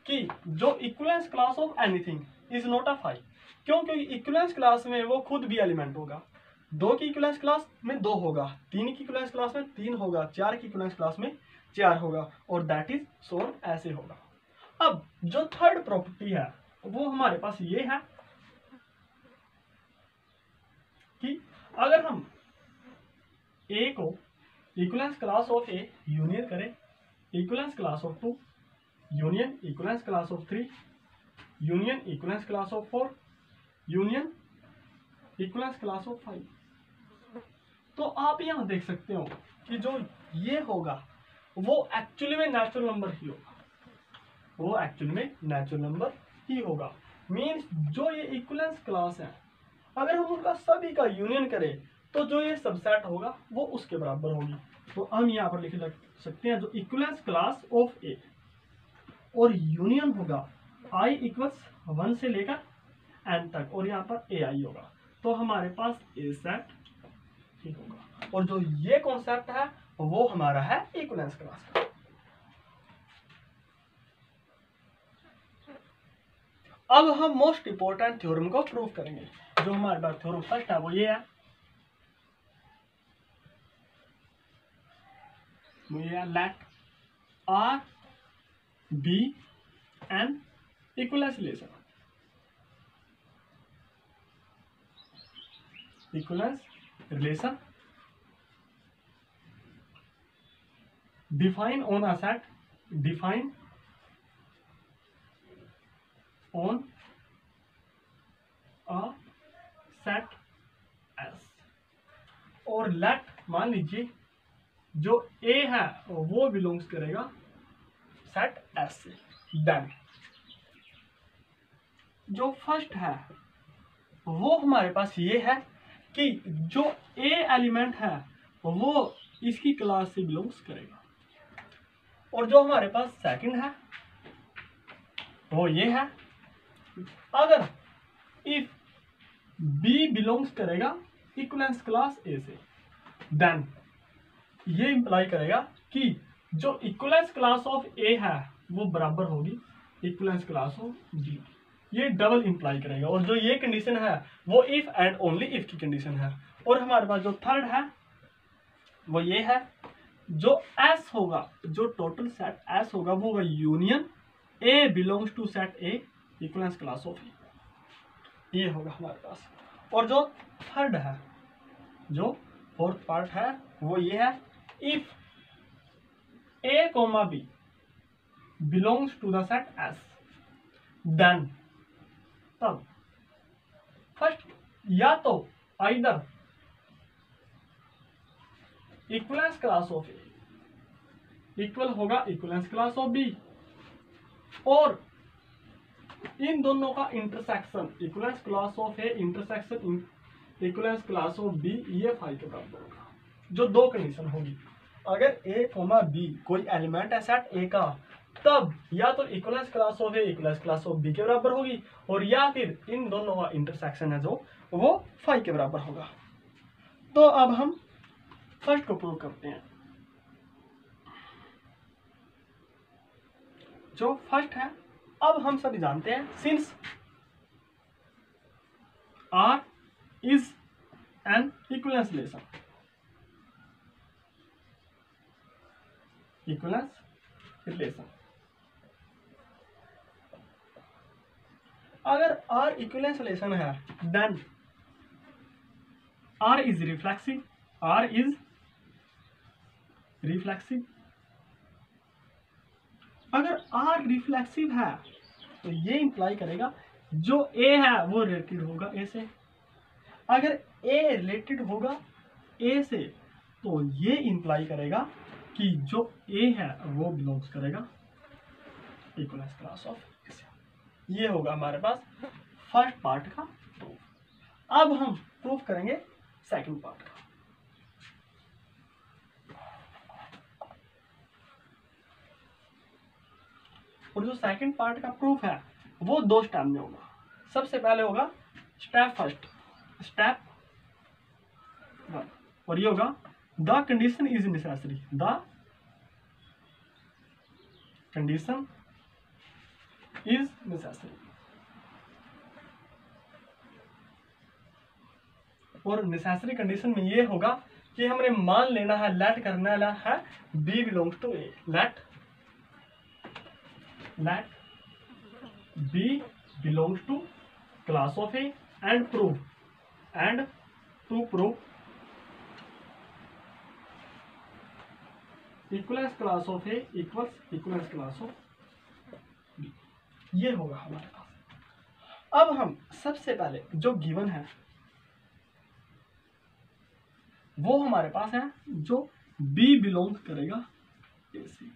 कि जो equivalence class of anything is not a five, क्यों? क्योंकि इक्विवेलेंस क्लास में वो खुद भी एलिमेंट होगा। 2 की इक्विवेलेंस क्लास में 2 होगा, 3 की इक्विवेलेंस क्लास में 3 होगा, 4 की इक्विवेलेंस क्लास में 4 होगा, और दैट इज सोन ऐसे होगा। अब जो थर्ड प्रॉपर्टी है वो हमारे पास ये है कि अगर हम ए को equivalence class of A union करें, equivalence class of 2 union equivalence class of 3 union equivalence class of 4 union equivalence class of 5, तो आप यहां देख सकते हो कि जो ये होगा वो एक्चुअली में नेचुरल नंबर ही होगा, वो एक्चुअली में नेचुरल नंबर ही होगा। मीन्स जो ये इक्विवेलेंस क्लास है अगर हम उनका सभी का यूनियन करें तो जो ये सबसेट होगा वो उसके बराबर होगी। तो हम यहाँ पर लिख सकते हैं जो इक्विवेलेंस क्लास ऑफ ए और यूनियन होगा i इक्वल्स 1 से लेकर n तक, और यहाँ पर ए आई होगा, तो हमारे पास ए सेट ही होगा। और जो ये कॉन्सेप्ट है वो हमारा है इक्विवेलेंस क्लास का। अब हम मोस्ट इंपोर्टेंट थ्योरम को प्रूव करेंगे। जो हमारे पास थ्योरम फर्स्ट है वो ये है, let R be an equivalence relation, equivalence relation define on a set, define on a set S, और let मान लीजिए जो A है वो बिलोंग्स करेगा सेट S से। देन जो फर्स्ट है वो हमारे पास ये है कि जो A एलिमेंट है वो इसकी क्लास से बिलोंग्स करेगा, और जो हमारे पास सेकंड है वो ये है अगर इफ B बिलोंग्स करेगा इक्विवेलेंस क्लास A से, देन ये इंप्लाई करेगा कि जो इक्विवेलेंस क्लास ऑफ A है वो बराबर होगी इक्विवेलेंस क्लास ऑफ B। ये डबल इंप्लाई करेगा, और जो ये कंडीशन है वो इफ एंड ओनली इफ की कंडीशन है। और हमारे पास जो थर्ड है वो ये है जो S होगा, जो टोटल सेट S होगा वो होगा union A belongs to set A equivalence class of A, ये होगा हमारे पास। और जो थर्ड है, जो फोर्थ पार्ट है वो ये है if A comma B belongs to the set S, then तब फर्स्ट या तो either equivalence class of A equal होगा इक्विवेलेंस क्लास ऑफ बी, और इन दोनों का intersection equivalence class of A intersection equivalence class of B ये 5 के बराबर होगा। जो दो कंडीशन होगी, अगर ए कोमा बी कोई एलिमेंट है सेट ए का, तब या तो equivalence class of A equivalence class of B के बराबर होगी, और या फिर इन दोनों का इंटरसेक्शन है जो वो 5 के बराबर होगा। तो अब हम फर्स्ट को प्रूव करते हैं। जो फर्स्ट है, अब हम सभी जानते हैं since R is an equivalence relation, equivalence relation अगर आर इक्विवेलेंस रिलेशन है then R is reflexive, R is reflexive. अगर आर रिफ्लेक्सिव है तो ये इंप्लाई करेगा जो ए है वो रिलेटेड होगा ए से, अगर ए रिलेटेड होगा ए से तो ये इंप्लाई करेगा कि जो ए है वो बिलोंग्स करेगा इक्विवेलेंस क्लास ऑफ ए से। ये होगा हमारे पास फर्स्ट पार्ट का प्रूफ। अब हम प्रूफ करेंगे सेकंड पार्ट का। और जो सेकंड पार्ट का प्रूफ है वो 2 स्टेप में होगा। सबसे पहले होगा स्टेप फर्स्ट, स्टेप 1, और ये होगा the condition is necessary, the condition is necessary. और नेसेसरी कंडीशन में ये होगा कि हमने मान लेना है, लेट करना है B belongs to A, let B belongs to class of A and to prove equivalence class of A equals equivalence class of B. ये होगा हमारे पास। अब हम सबसे पहले जो गिवन है वो हमारे पास है जो B बिलोंग्स करेगा A से।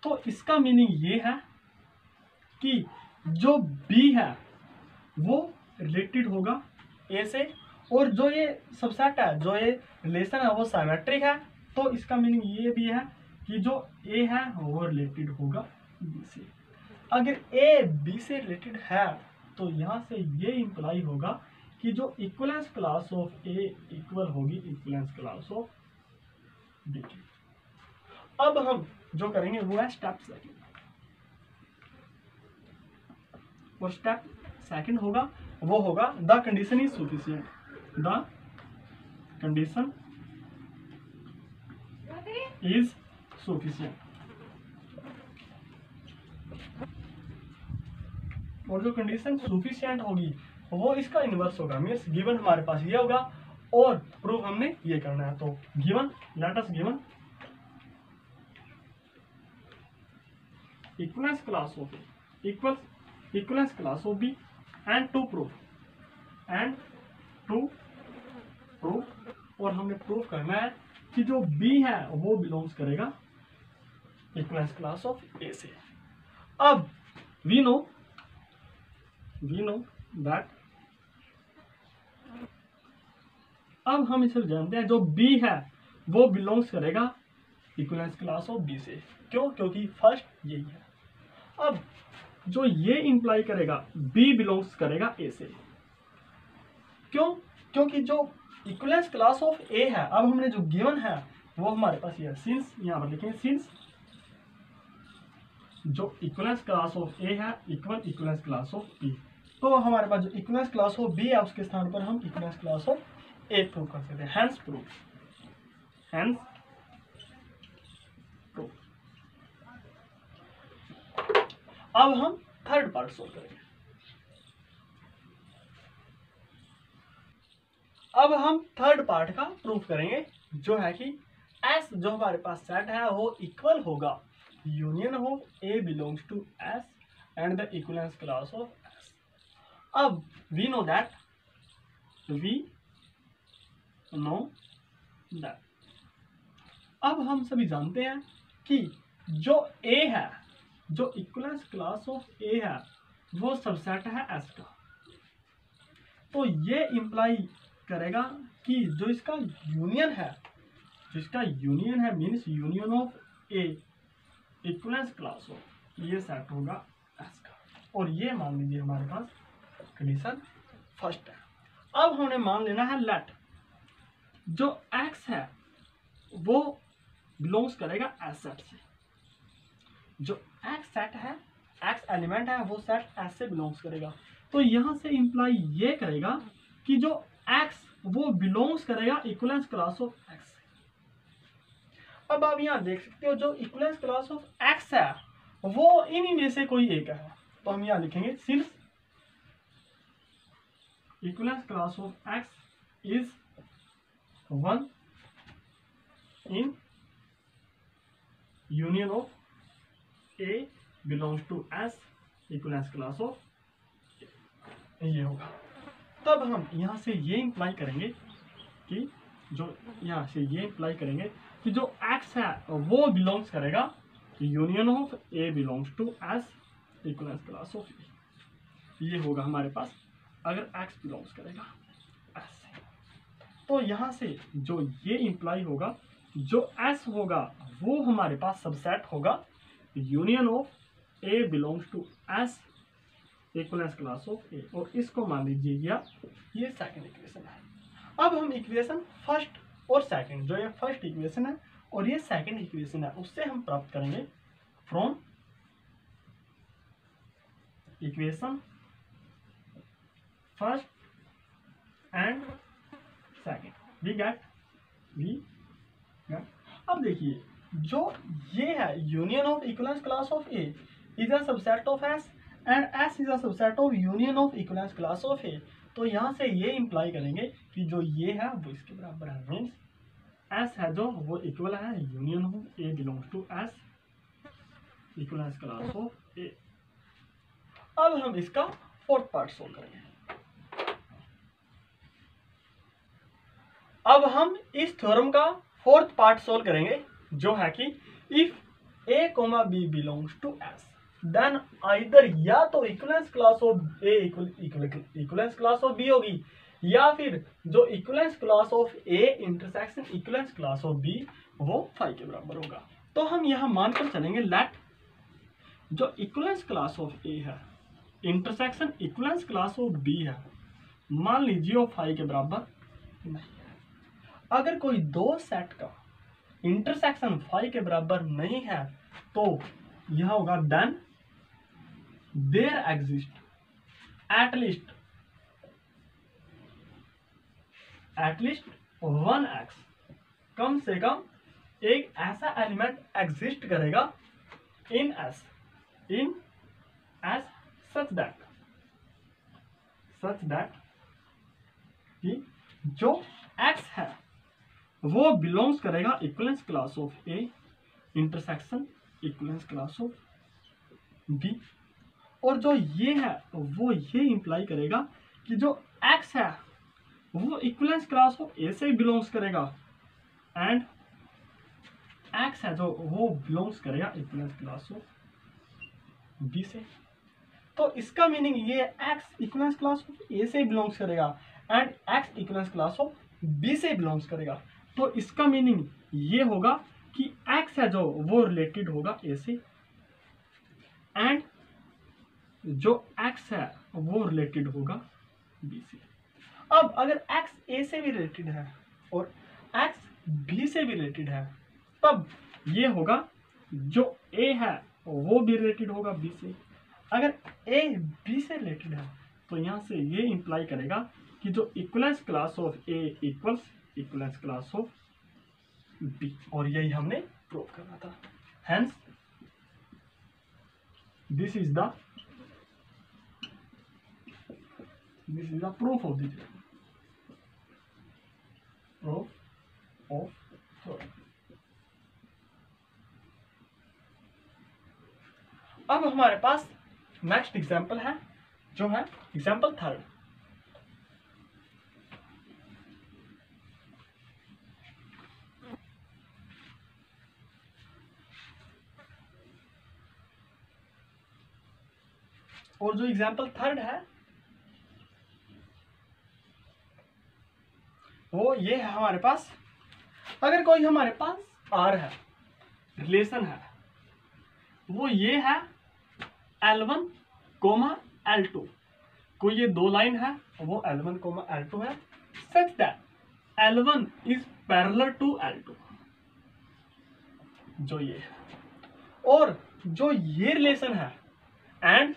तो इसका मीनिंग ये है कि जो B है वो रिलेटेड होगा A से, और जो ये सबसेट है, जो ये रिलेशन है वो सिमेट्रिक है। तो इसका मीनिंग ये भी है कि जो A है वो रिलेटेड होगा B से। अगर A B से रिलेटेड है तो यहाँ से ये इंप्लाई होगा कि जो equivalence class of A equal होगी इक्वलेंस क्लास ऑफ बी। अब हम जो करेंगे वो है स्टेप सेकंड, और स्टेप सेकंड होगा वो होगा the condition is sufficient, the condition is sufficient. और जो कंडीशन सफिशिएंट होगी वो इसका इनवर्स होगा, मीन्स गिवन हमारे पास ये होगा और प्रूफ हमने ये करना है। तो given, let us given equivalence class of A equals equivalence class of B and to proof और हमने प्रूफ करना है कि जो बी है वो बिलोंग्स करेगा इक्वलेंस क्लास ऑफ ए से। अब वी नो दैट, अब हम इसे जानते हैं जो B है वो बिलोंग्स करेगा इक्वलेंस क्लास ऑफ B से। क्यों? क्योंकि फर्स्ट यही है। अब जो ये इंप्लाई करेगा B बिलोंग्स करेगा A से। क्यों? क्योंकि जो इक्वलेंस क्लास ऑफ A है, अब हमने जो गिवन है वो हमारे पास ये है, सिंस, यहां पर लिखेंगे सिंस जो इक्वलेंस क्लास ऑफ A है equal equivalence class of B। तो हमारे पास जो इक्वलेंस क्लास ऑफ B है उसके स्थान पर हम equivalence class of A prove कर सकते हैं। हैंस प्रूव अब हम थर्ड पार्ट सोल्व करेंगे। अब हम थर्ड पार्ट का प्रूफ करेंगे जो है कि S जो हमारे पास सेट है वो इक्वल होगा union of A belongs to S and the equivalence class of S। अब वी नो दैट अब हम सभी जानते हैं कि जो A है, जो इक्वलेंस क्लास ऑफ A है वो सबसेट है S का। तो ये इंप्लाई करेगा कि जो इसका यूनियन है, means union of A equivalence class of ये सेट होगा S का। और ये मान लीजिए हमारे पास कंडीशन फर्स्ट है। अब हमने मान लेना है लेट जो X है वो बिलोंग्स करेगा S सेट से। जो X सेट है, X एलिमेंट है वो सेट S से बिलोंग्स करेगा। तो यहां से इंप्लाई ये करेगा कि जो X वो बिलोंग्स करेगा इक्वलेंस क्लास ऑफ X से। अब आप यहां देख सकते हो जो इक्वलेंस क्लास ऑफ X है वो इन्हीं में से कोई एक है। तो हम यहां लिखेंगे since equivalence class of X is 1 in union of A belongs to S equivalence class of ये होगा। तब हम यहां से ये इंप्लाई करेंगे कि जो यहां से ये इंप्लाई करेंगे कि जो X है वो बिलोंग्स करेगा union of A belongs to S equivalence class of ये होगा हमारे पास अगर X बिलोंग्स करेगा S से। तो यहां से जो ये इंप्लाई होगा जो S होगा वो हमारे पास सबसेट होगा union of A belongs to S equivalence class of A, और इसको मान लीजिए ये सेकंड इक्वेशन है। अब हम इक्वेशन फर्स्ट और सेकंड, जो ये फर्स्ट इक्वेशन है और ये सेकंड इक्वेशन है, उससे हम प्राप्त करेंगे from equation first and second, we get. अब देखिए, जो ये है union of equivalence class of A is a subset of S and S is a subset of union of equivalence class of A. तो यहाँ से ये इंप्लाई करेंगे कि जो ये है वो इसके बराबर है, मीन्स एस है जो वो इक्वल है union of A belongs to S equivalence class of A. अब हम इसका फोर्थ पार्ट सोल्व करेंगे। अब हम इस थ्योरम का फोर्थ पार्ट सोल्व करेंगे, जो है कि if A comma B belongs to S then either या तो equivalence class of A equivalence class of B होगी, या फिर जो equivalence class of A intersection equivalence class of B वो फाई के बराबर होगा। तो हम यहां मानकर चलेंगे लेट जो इक्विवेलेंस क्लास ऑफ ए है intersection equivalence class of B है, मान लीजिए वो फाई के बराबर नहीं है। अगर कोई दो सेट का इंटरसेक्शन फाई के बराबर नहीं है तो यह होगा then there exist at least one X, कम से कम एक ऐसा एलिमेंट एग्जिस्ट करेगा इन एस सच दैट कि जो एक्स है वो बिलोंग्स करेगा equivalence class of A intersection equivalence class of B, और जो ये है वो ये इंप्लाई करेगा कि जो एक्स है वो इक्विवेलेंस क्लास ऑफ ए से बिलोंग्स करेगा एंड एक्स है जो वो बिलोंग्स करेगा इक्विवेलेंस क्लास ऑफ बी से। तो इसका मीनिंग ये X equivalence class of A से बिलोंग्स करेगा and X equivalence class of B से बिलोंग्स करेगा। तो इसका मीनिंग ये होगा कि एक्स है जो वो रिलेटेड होगा ए से एंड जो एक्स है वो रिलेटेड होगा बी से। अब अगर एक्स ए से भी रिलेटेड है और एक्स बी से भी रिलेटेड है, तब ये होगा जो ए है वो भी रिलेटेड होगा बी से। अगर ए बी से रिलेटेड है तो यहाँ से ये इंप्लाई करेगा कि जो equivalence class of A equals equivalence class of B, और यही हमने प्रूव करना था। Hence this is the proof of the theorem। अब हमारे पास नेक्स्ट एग्जाम्पल है, जो है एग्जाम्पल थर्ड। और जो एग्जाम्पल थर्ड है वो ये है हमारे पास, अगर कोई हमारे पास आर है, रिलेशन है, वो ये है L1 कोमा L2, कोई ये दो लाइन है वो L1 कोमा L2 है, such that L1 is parallel to L2, जो ये है, और जो ये रिलेशन है एंड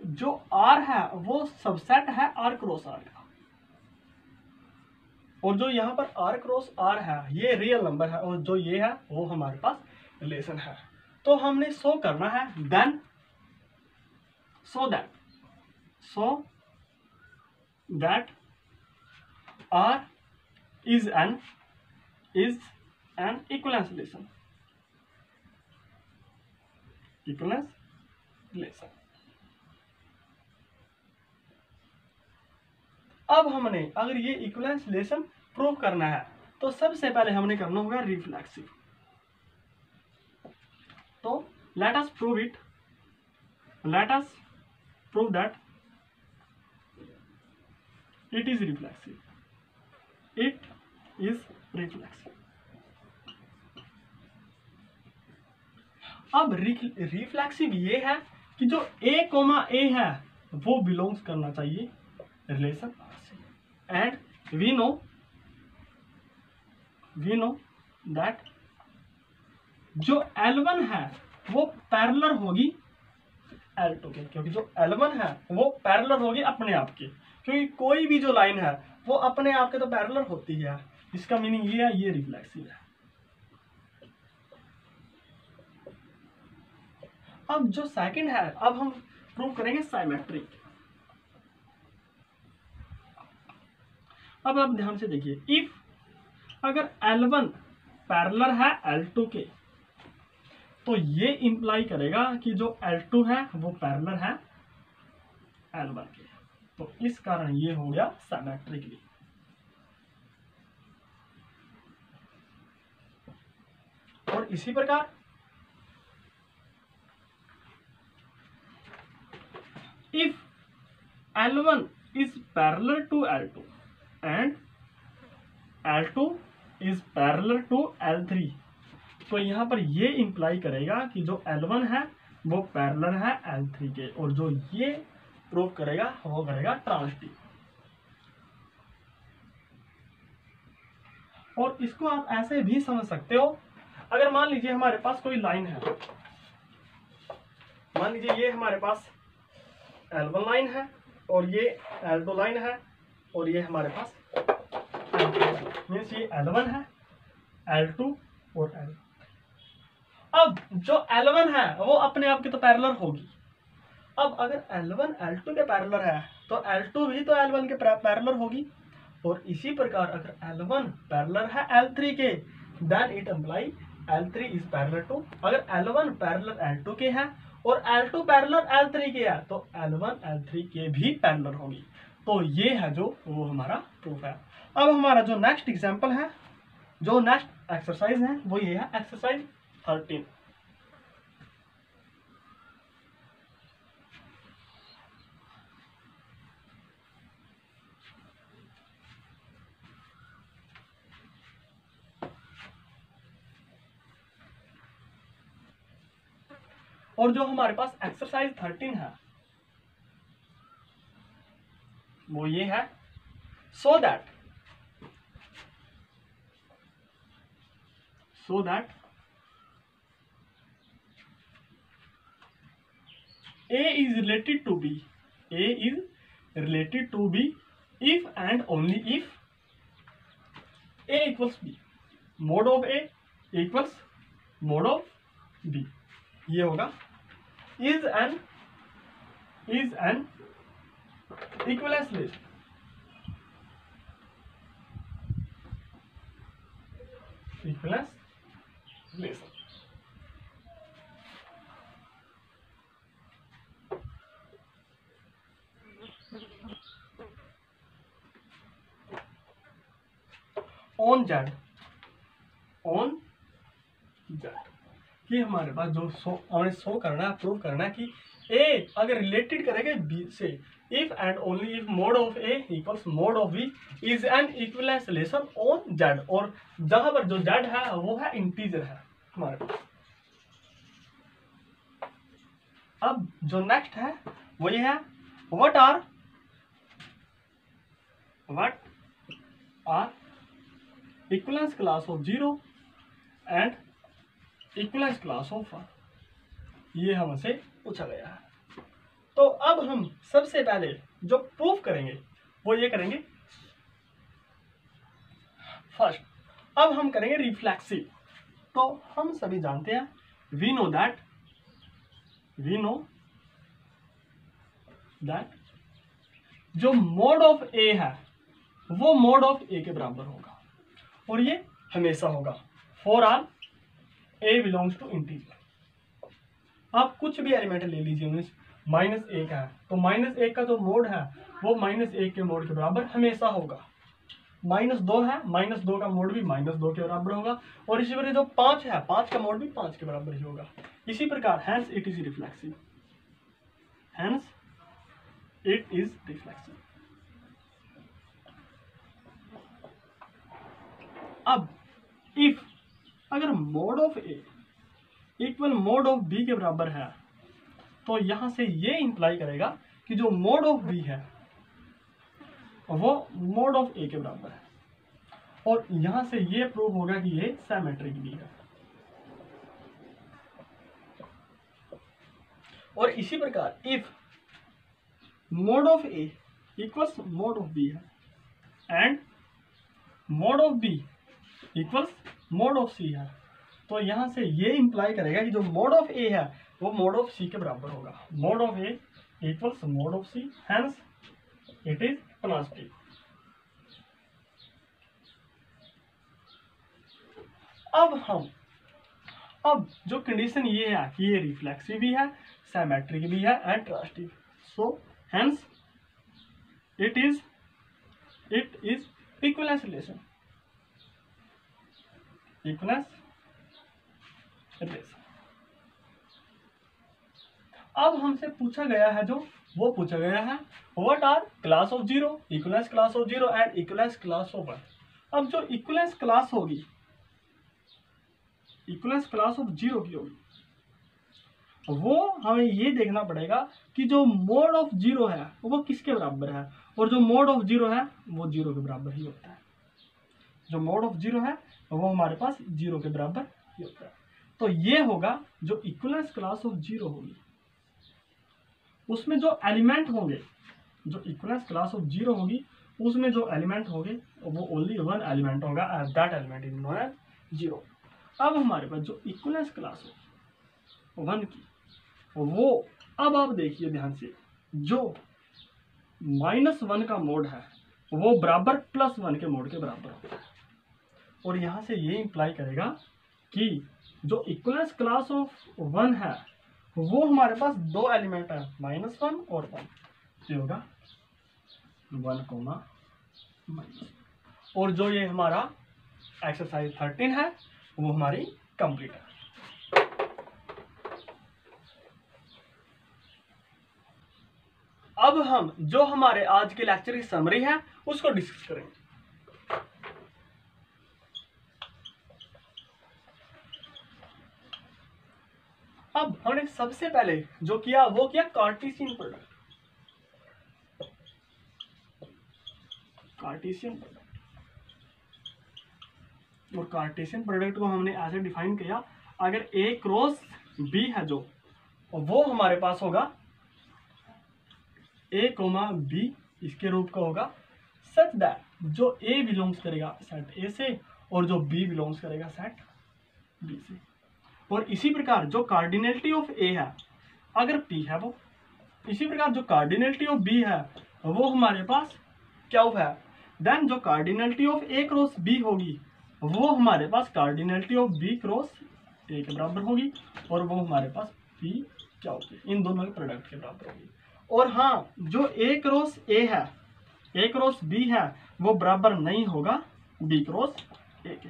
जो R है वो सबसेट है R क्रॉस R का, और जो यहाँ पर R क्रॉस R है ये रियल नंबर है, और जो ये है वो हमारे पास रिलेशन है। तो हमने शो करना है then so that R is an equivalence relation। अब हमने अगर ये इक्विवेलेंस रिलेशन प्रूव करना है तो सबसे पहले हमने करना होगा रिफ्लेक्सिव। तो let us prove that it is reflexive। अब रिफ्लेक्सिव ये है कि जो ए कोमा ए है वो बिलोंग्स करना चाहिए रिलेशन आर से, एंड वी नो दैट जो L1 है वो पैरेलल होगी L2 के, क्योंकि जो L1 है वो पैरेलल होगी अपने आप के, क्योंकि कोई भी जो लाइन है वो अपने आप के तो पैरेलल होती है। इसका मीनिंग ये है, ये रिफ्लेक्सिव है। अब जो सेकंड है, अब हम प्रूव करेंगे साइमेट्रिक। अब आप ध्यान से देखिए, इफ अगर L1 पैरेलल है L2 के, तो ये इंप्लाई करेगा कि जो L2 है वो पैरेलल है L1 के, तो इस कारण ये हो गया सिमेट्रिकली। और इसी प्रकार if L1 is parallel to L2 and L2 is parallel to L3, तो यहाँ पर ये इंप्लाई करेगा कि जो L1 है वो पैरेलल है L3 के, और जो ये प्रूव करेगा वो करेगा ट्रांजिटिव। और इसको आप ऐसे भी समझ सकते हो, अगर मान लीजिए हमारे पास कोई लाइन है, मान लीजिए ये हमारे पास L1 लाइन है और ये L2 लाइन है और ये हमारे पास मीन्स ये L1 है, L2 और L। अब जो L1 है वो अपने आप की तो पैरेलल होगी। अब अगर L1 L2 के पैरेलल है तो L2 भी तो L1 के पैरेलल होगी, और इसी प्रकार अगर L1 पैरेलल है L3 के, then it imply L3 is parallel to, अगर L1 पैरेलल L2 के है और L2 पैरेलल L3 के है तो L1 L3 के भी पैरेलल होगी। तो ये है जो वो हमारा प्रूफ है। अब हमारा जो नेक्स्ट एग्जांपल है, जो नेक्स्ट एक्सरसाइज है वो ये है एक्सरसाइज 13। और जो हमारे पास एक्सरसाइज 13 है वो ये है, so that A is related to B, if and only if A equals B, mod of A equals mod of B। ये होगा is an equivalence relation। On Z कि हमारे पास जो हमें शो करना है, प्रूव करना है कि ए अगर रिलेटेड करेंगे बी से, if and only if mod of A equals mod of B is an equivalence relation on Z, और जहां पर जो जेड है वो है इंटीजर है हमारे पास। अब जो नेक्स्ट है वो ये है, what are equivalence class of 0 and equivalence class of 1, ये हमसे पूछा गया है। तो अब हम सबसे पहले जो प्रूफ करेंगे वो ये करेंगे, फर्स्ट अब हम करेंगे रिफ्लेक्सिव। तो हम सभी जानते हैं, वी नो दैट जो मोड ऑफ ए है वो मोड ऑफ ए के बराबर होगा, और ये हमेशा होगा for all A belongs to integer. आप कुछ भी एलिमेंट ले लीजिए, मीन्स -1 है तो -1 का जो मोड है वो -1 के मोड के बराबर हमेशा होगा। -2 है, -2 का मोड भी -2 के बराबर होगा, और इसी प्रकार जो 5 है 5 का मोड भी 5 के बराबर ही होगा। इसी प्रकार हैंस इट इज रिफ्लेक्सिव, अब इफ अगर mod of A equal mod of B के बराबर है, तो यहां से ये इंप्लाई करेगा कि जो मोड ऑफ बी है वो मोड ऑफ ए के बराबर है, और यहां से ये प्रूव होगा कि ये सिमेट्रिक भी है। और इसी प्रकार if mod of A equals mod of B है and mod of B equals mod of C है, तो यहां से ये इंप्लाई करेगा कि जो मोड ऑफ ए है वो मोड ऑफ सी के बराबर होगा। Mod of A equals mod of C, hence it is transitive. अब जो कंडीशन ये है कि ये रिफ्लेक्सिव भी है, सिमेट्रिक भी है and transitive, so hence it is equivalence relation. Equivalence relation. अब हमसे पूछा गया है वो पूछा गया है what are class of zero, equivalence class of zero and equivalence class of one. अब जो इक्विवेलेंस क्लास होगी, इक्विवेलेंस क्लास ऑफ जीरो की होगी, वो हमें ये देखना पड़ेगा कि जो मोड ऑफ जीरो है वो किसके बराबर है, और जो मोड ऑफ जीरो है वो जीरो के बराबर ही होता है। जो मोड ऑफ जीरो है वो हमारे पास जीरो के बराबर ही होता है। तो ये होगा जो इक्विवेलेंस क्लास ऑफ जीरो होगी, उसमें जो एलिमेंट होंगे, जो इक्विवेलेंस क्लास ऑफ जीरो होगी उसमें जो एलिमेंट होंगे वो ओनली वन एलिमेंट होगा, as that element is known as zero. अब हमारे पास जो इक्विवेलेंस क्लास हो वन की, वो अब आप देखिए ध्यान से, जो -1 का मोड है वो बराबर +1 के मोड के बराबर होता है, और यहां से ये इंप्लाई करेगा कि जो इक्विवेलेंस क्लास ऑफ वन है वो हमारे पास दो एलिमेंट है, -1 और 1, जो होगा 1, और जो ये हमारा एक्सरसाइज 13 है वो हमारी कंप्लीट है। अब हम जो हमारे आज के लेक्चर की समरी है उसको डिस्कस करेंगे। अब हमने सबसे पहले जो किया वो किया कार्टेशियन प्रोडक्ट। कार्टेशियन प्रोडक्ट, और कार्टेशियन प्रोडक्ट को हमने ऐसे डिफाइन किया, अगर ए क्रॉस बी है जो, वो हमारे पास होगा ए कोमा बी, इसके रूप का होगा सच दैट जो ए बिलोंग्स करेगा सेट ए से और जो बी बिलोंग्स करेगा सेट बी से। और इसी प्रकार जो कार्डिनलिटी ऑफ ए है अगर पी है वो, इसी प्रकार जो कार्डिनलिटी ऑफ बी है वो हमारे पास क्यू है, देन जो cardinality of A cross B होगी वो हमारे पास cardinality of B cross A के बराबर होगी, और वो हमारे पास पी क्यू के, इन दोनों के प्रोडक्ट के बराबर होगी। और हाँ, जो ए क्रॉस ए है, ए क्रॉस बी है, वो बराबर नहीं होगा बी क्रॉस ए के।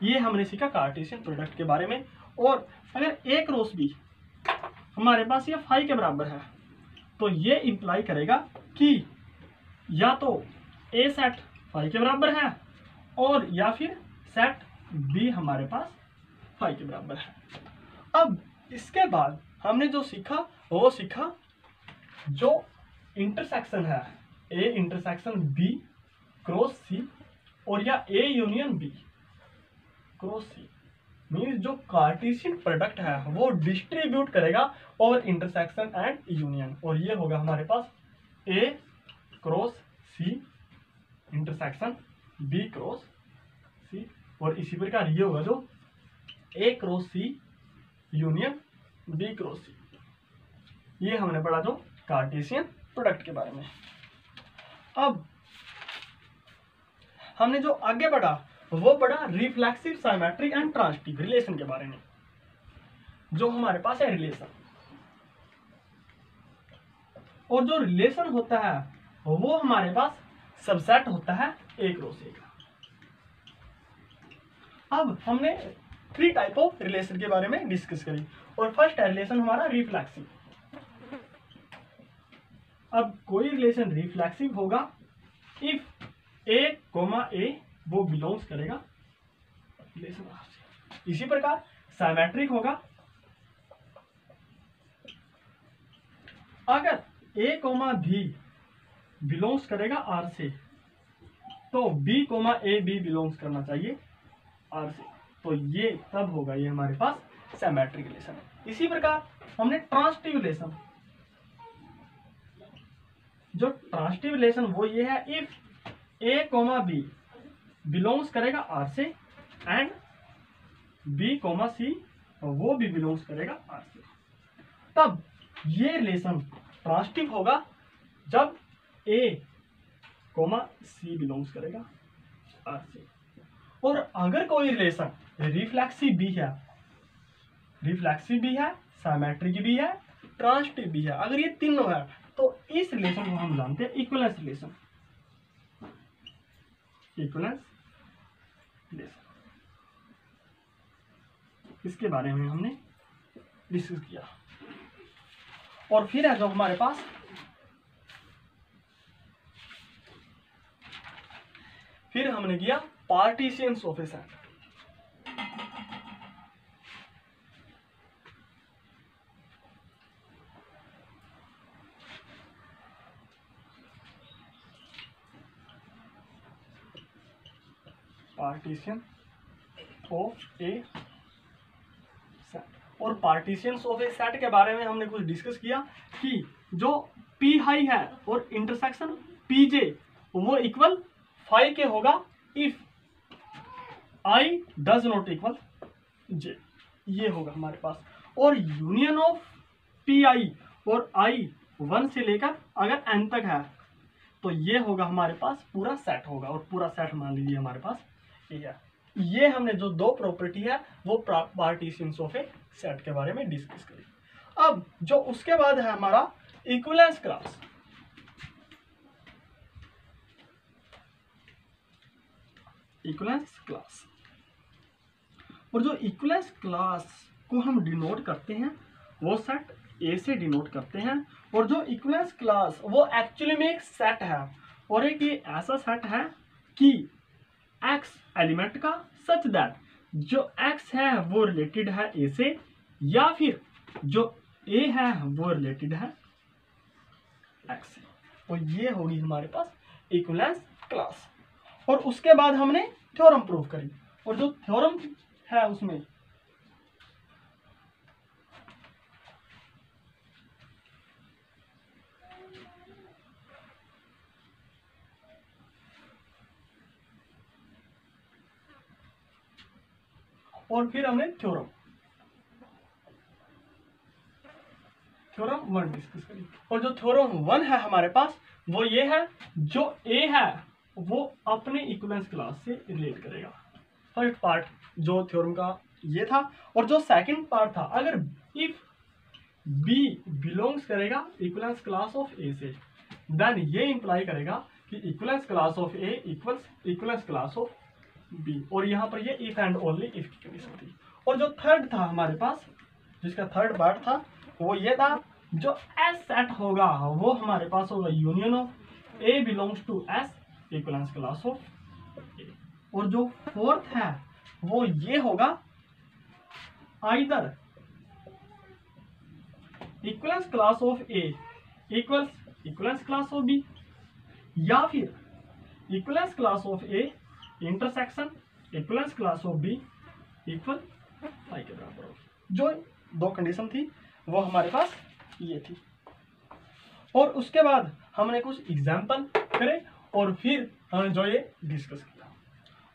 ये हमने सीखा कार्टेशियन प्रोडक्ट के बारे में। और अगर ए क्रॉस बी हमारे पास ये फाई के बराबर है, तो ये इंप्लाई करेगा कि या तो ए सेट फाई के बराबर है और या फिर सेट बी हमारे पास फाई के बराबर है। अब इसके बाद हमने जो सीखा वो सीखा जो इंटरसेक्शन है A intersection B cross C, और या A union B cross C, means जो कार्टेशियन प्रोडक्ट है वो डिस्ट्रीब्यूट करेगा ओवर इंटरसेक्शन एंड यूनियन, और ये होगा हमारे पास A cross C intersection B cross C, और इसी प्रकार ये होगा जो A cross C union B cross C. ये हमने पढ़ा जो कार्टेशियन प्रोडक्ट के बारे में। अब हमने जो आगे पढ़ा वो पढ़ा reflexive, symmetric and transitive relation के बारे में। जो हमारे पास है रिलेशन, और जो रिलेशन होता है वो हमारे पास सबसेट होता है ए क्रॉस ए का। अब हमने 3 टाइप ऑफ रिलेशन के बारे में डिस्कस करी, और फर्स्ट है रिलेशन हमारा रिफ्लेक्सिव। अब कोई रिलेशन रिफ्लेक्सिव होगा इफ ए कोमा ए वो बिलोंग्स करेगा रिलेशन आर से। इसी प्रकार सिमेट्रिक होगा अगर ए कोमा बी बिलोंग्स करेगा आर से, तो बी कोमा ए भी बिलोंग्स करना चाहिए आर से, तो ये तब होगा ये हमारे पास सिमेट्रिक रिलेशन है। इसी प्रकार हमने ट्रांसिटिव रिलेशन, जो ट्रांसिटिव रिलेशन वो ये है, if A comma B belongs करेगा आर से एंड बी कोमा सी वो भी बिलोंग्स करेगा आर से, तब ये रिलेशन ट्रांसिटिव होगा जब ए कोमा सी बिलोंग्स करेगा आर से। और अगर कोई रिलेशन रिफ्लेक्सिव भी है, सिमेट्रिक भी है, ट्रांसिटिव भी है, अगर ये तीनों है तो इस रिलेशन को हम जानते हैं इक्विवेलेंस रिलेशन। इसके बारे में हमने डिस्कस किया। और फिर है जो हमारे पास फिर हमने किया partitions of a set. Partition of a set, और पार्टीशंस ऑफ ए सेट के बारे में हमने कुछ डिस्कस किया कि जो पी हाई है और इंटरसेक्शन पी जे वो इक्वल फाई के होगा if I does not equal J, ये होगा हमारे पास। और यूनियन ऑफ पी आई और आई 1 से लेकर अगर n तक है तो ये होगा हमारे पास पूरा सेट होगा, और पूरा सेट मान लीजिए हमारे पास ये है। ये हमने जो दो प्रॉपर्टी है वो पार्टीशंस ऑफ ए सेट के बारे में डिस्कस करी। अब जो उसके बाद है हमारा इक्विवेलेंस क्लास। इक्विवेलेंस क्लास, और जो इक्विवेलेंस क्लास को हम डिनोट करते हैं वो सेट ए से डिनोट करते हैं। और जो इक्विवेलेंस क्लास वो एक्चुअली में एक सेट है, और एक ये ऐसा सेट है कि x एलिमेंट का सच दैट जो x है वो रिलेटेड है a से, या फिर जो a है वो रिलेटेड है x से, तो ये होगी हमारे पास इक्विवेलेंस क्लास। और उसके बाद हमने थ्योरम प्रूव करी, और जो थ्योरम है उसमें और फिर हमने थ्योरम 1 डिस्कस करी। और जो थ्योरम 1 है हमारे पास वो ये है, जो A है वो अपने इक्विवेलेंस क्लास से रिलेट करेगा। फर्स्ट पार्ट जो थ्योरम का ये था, और जो सेकंड पार्ट था, अगर इफ B बिलोंग्स करेगा इक्विवेलेंस क्लास ऑफ A से, देन ये इंप्लाई करेगा कि equivalence class of A equals equivalence class of B, और यहाँ पर ये इफ एंड ओनली इफ की कंडीशन थी। और जो थर्ड था हमारे पास, जिसका थर्ड पार्ट था वो ये था, जो S सेट होगा वो हमारे पास होगा union of A belongs to S equivalence class of A। और जो फोर्थ है वो ये होगा, either equivalence class of A equals equivalence class of B, या फिर equivalence class of A intersection equivalence class of B equal phi के बराबर होगी। जो दो कंडीशन थी वो हमारे पास ये थी। और उसके बाद हमने कुछ एग्जाम्पल करे और फिर हमने जो ये डिस्कस किया।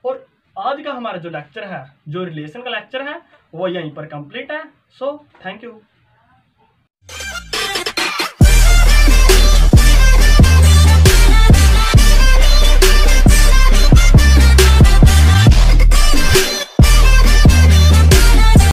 और आज का हमारा जो लेक्चर है, जो रिलेशन का लेक्चर है, वो यहीं पर कंप्लीट है। So thank you.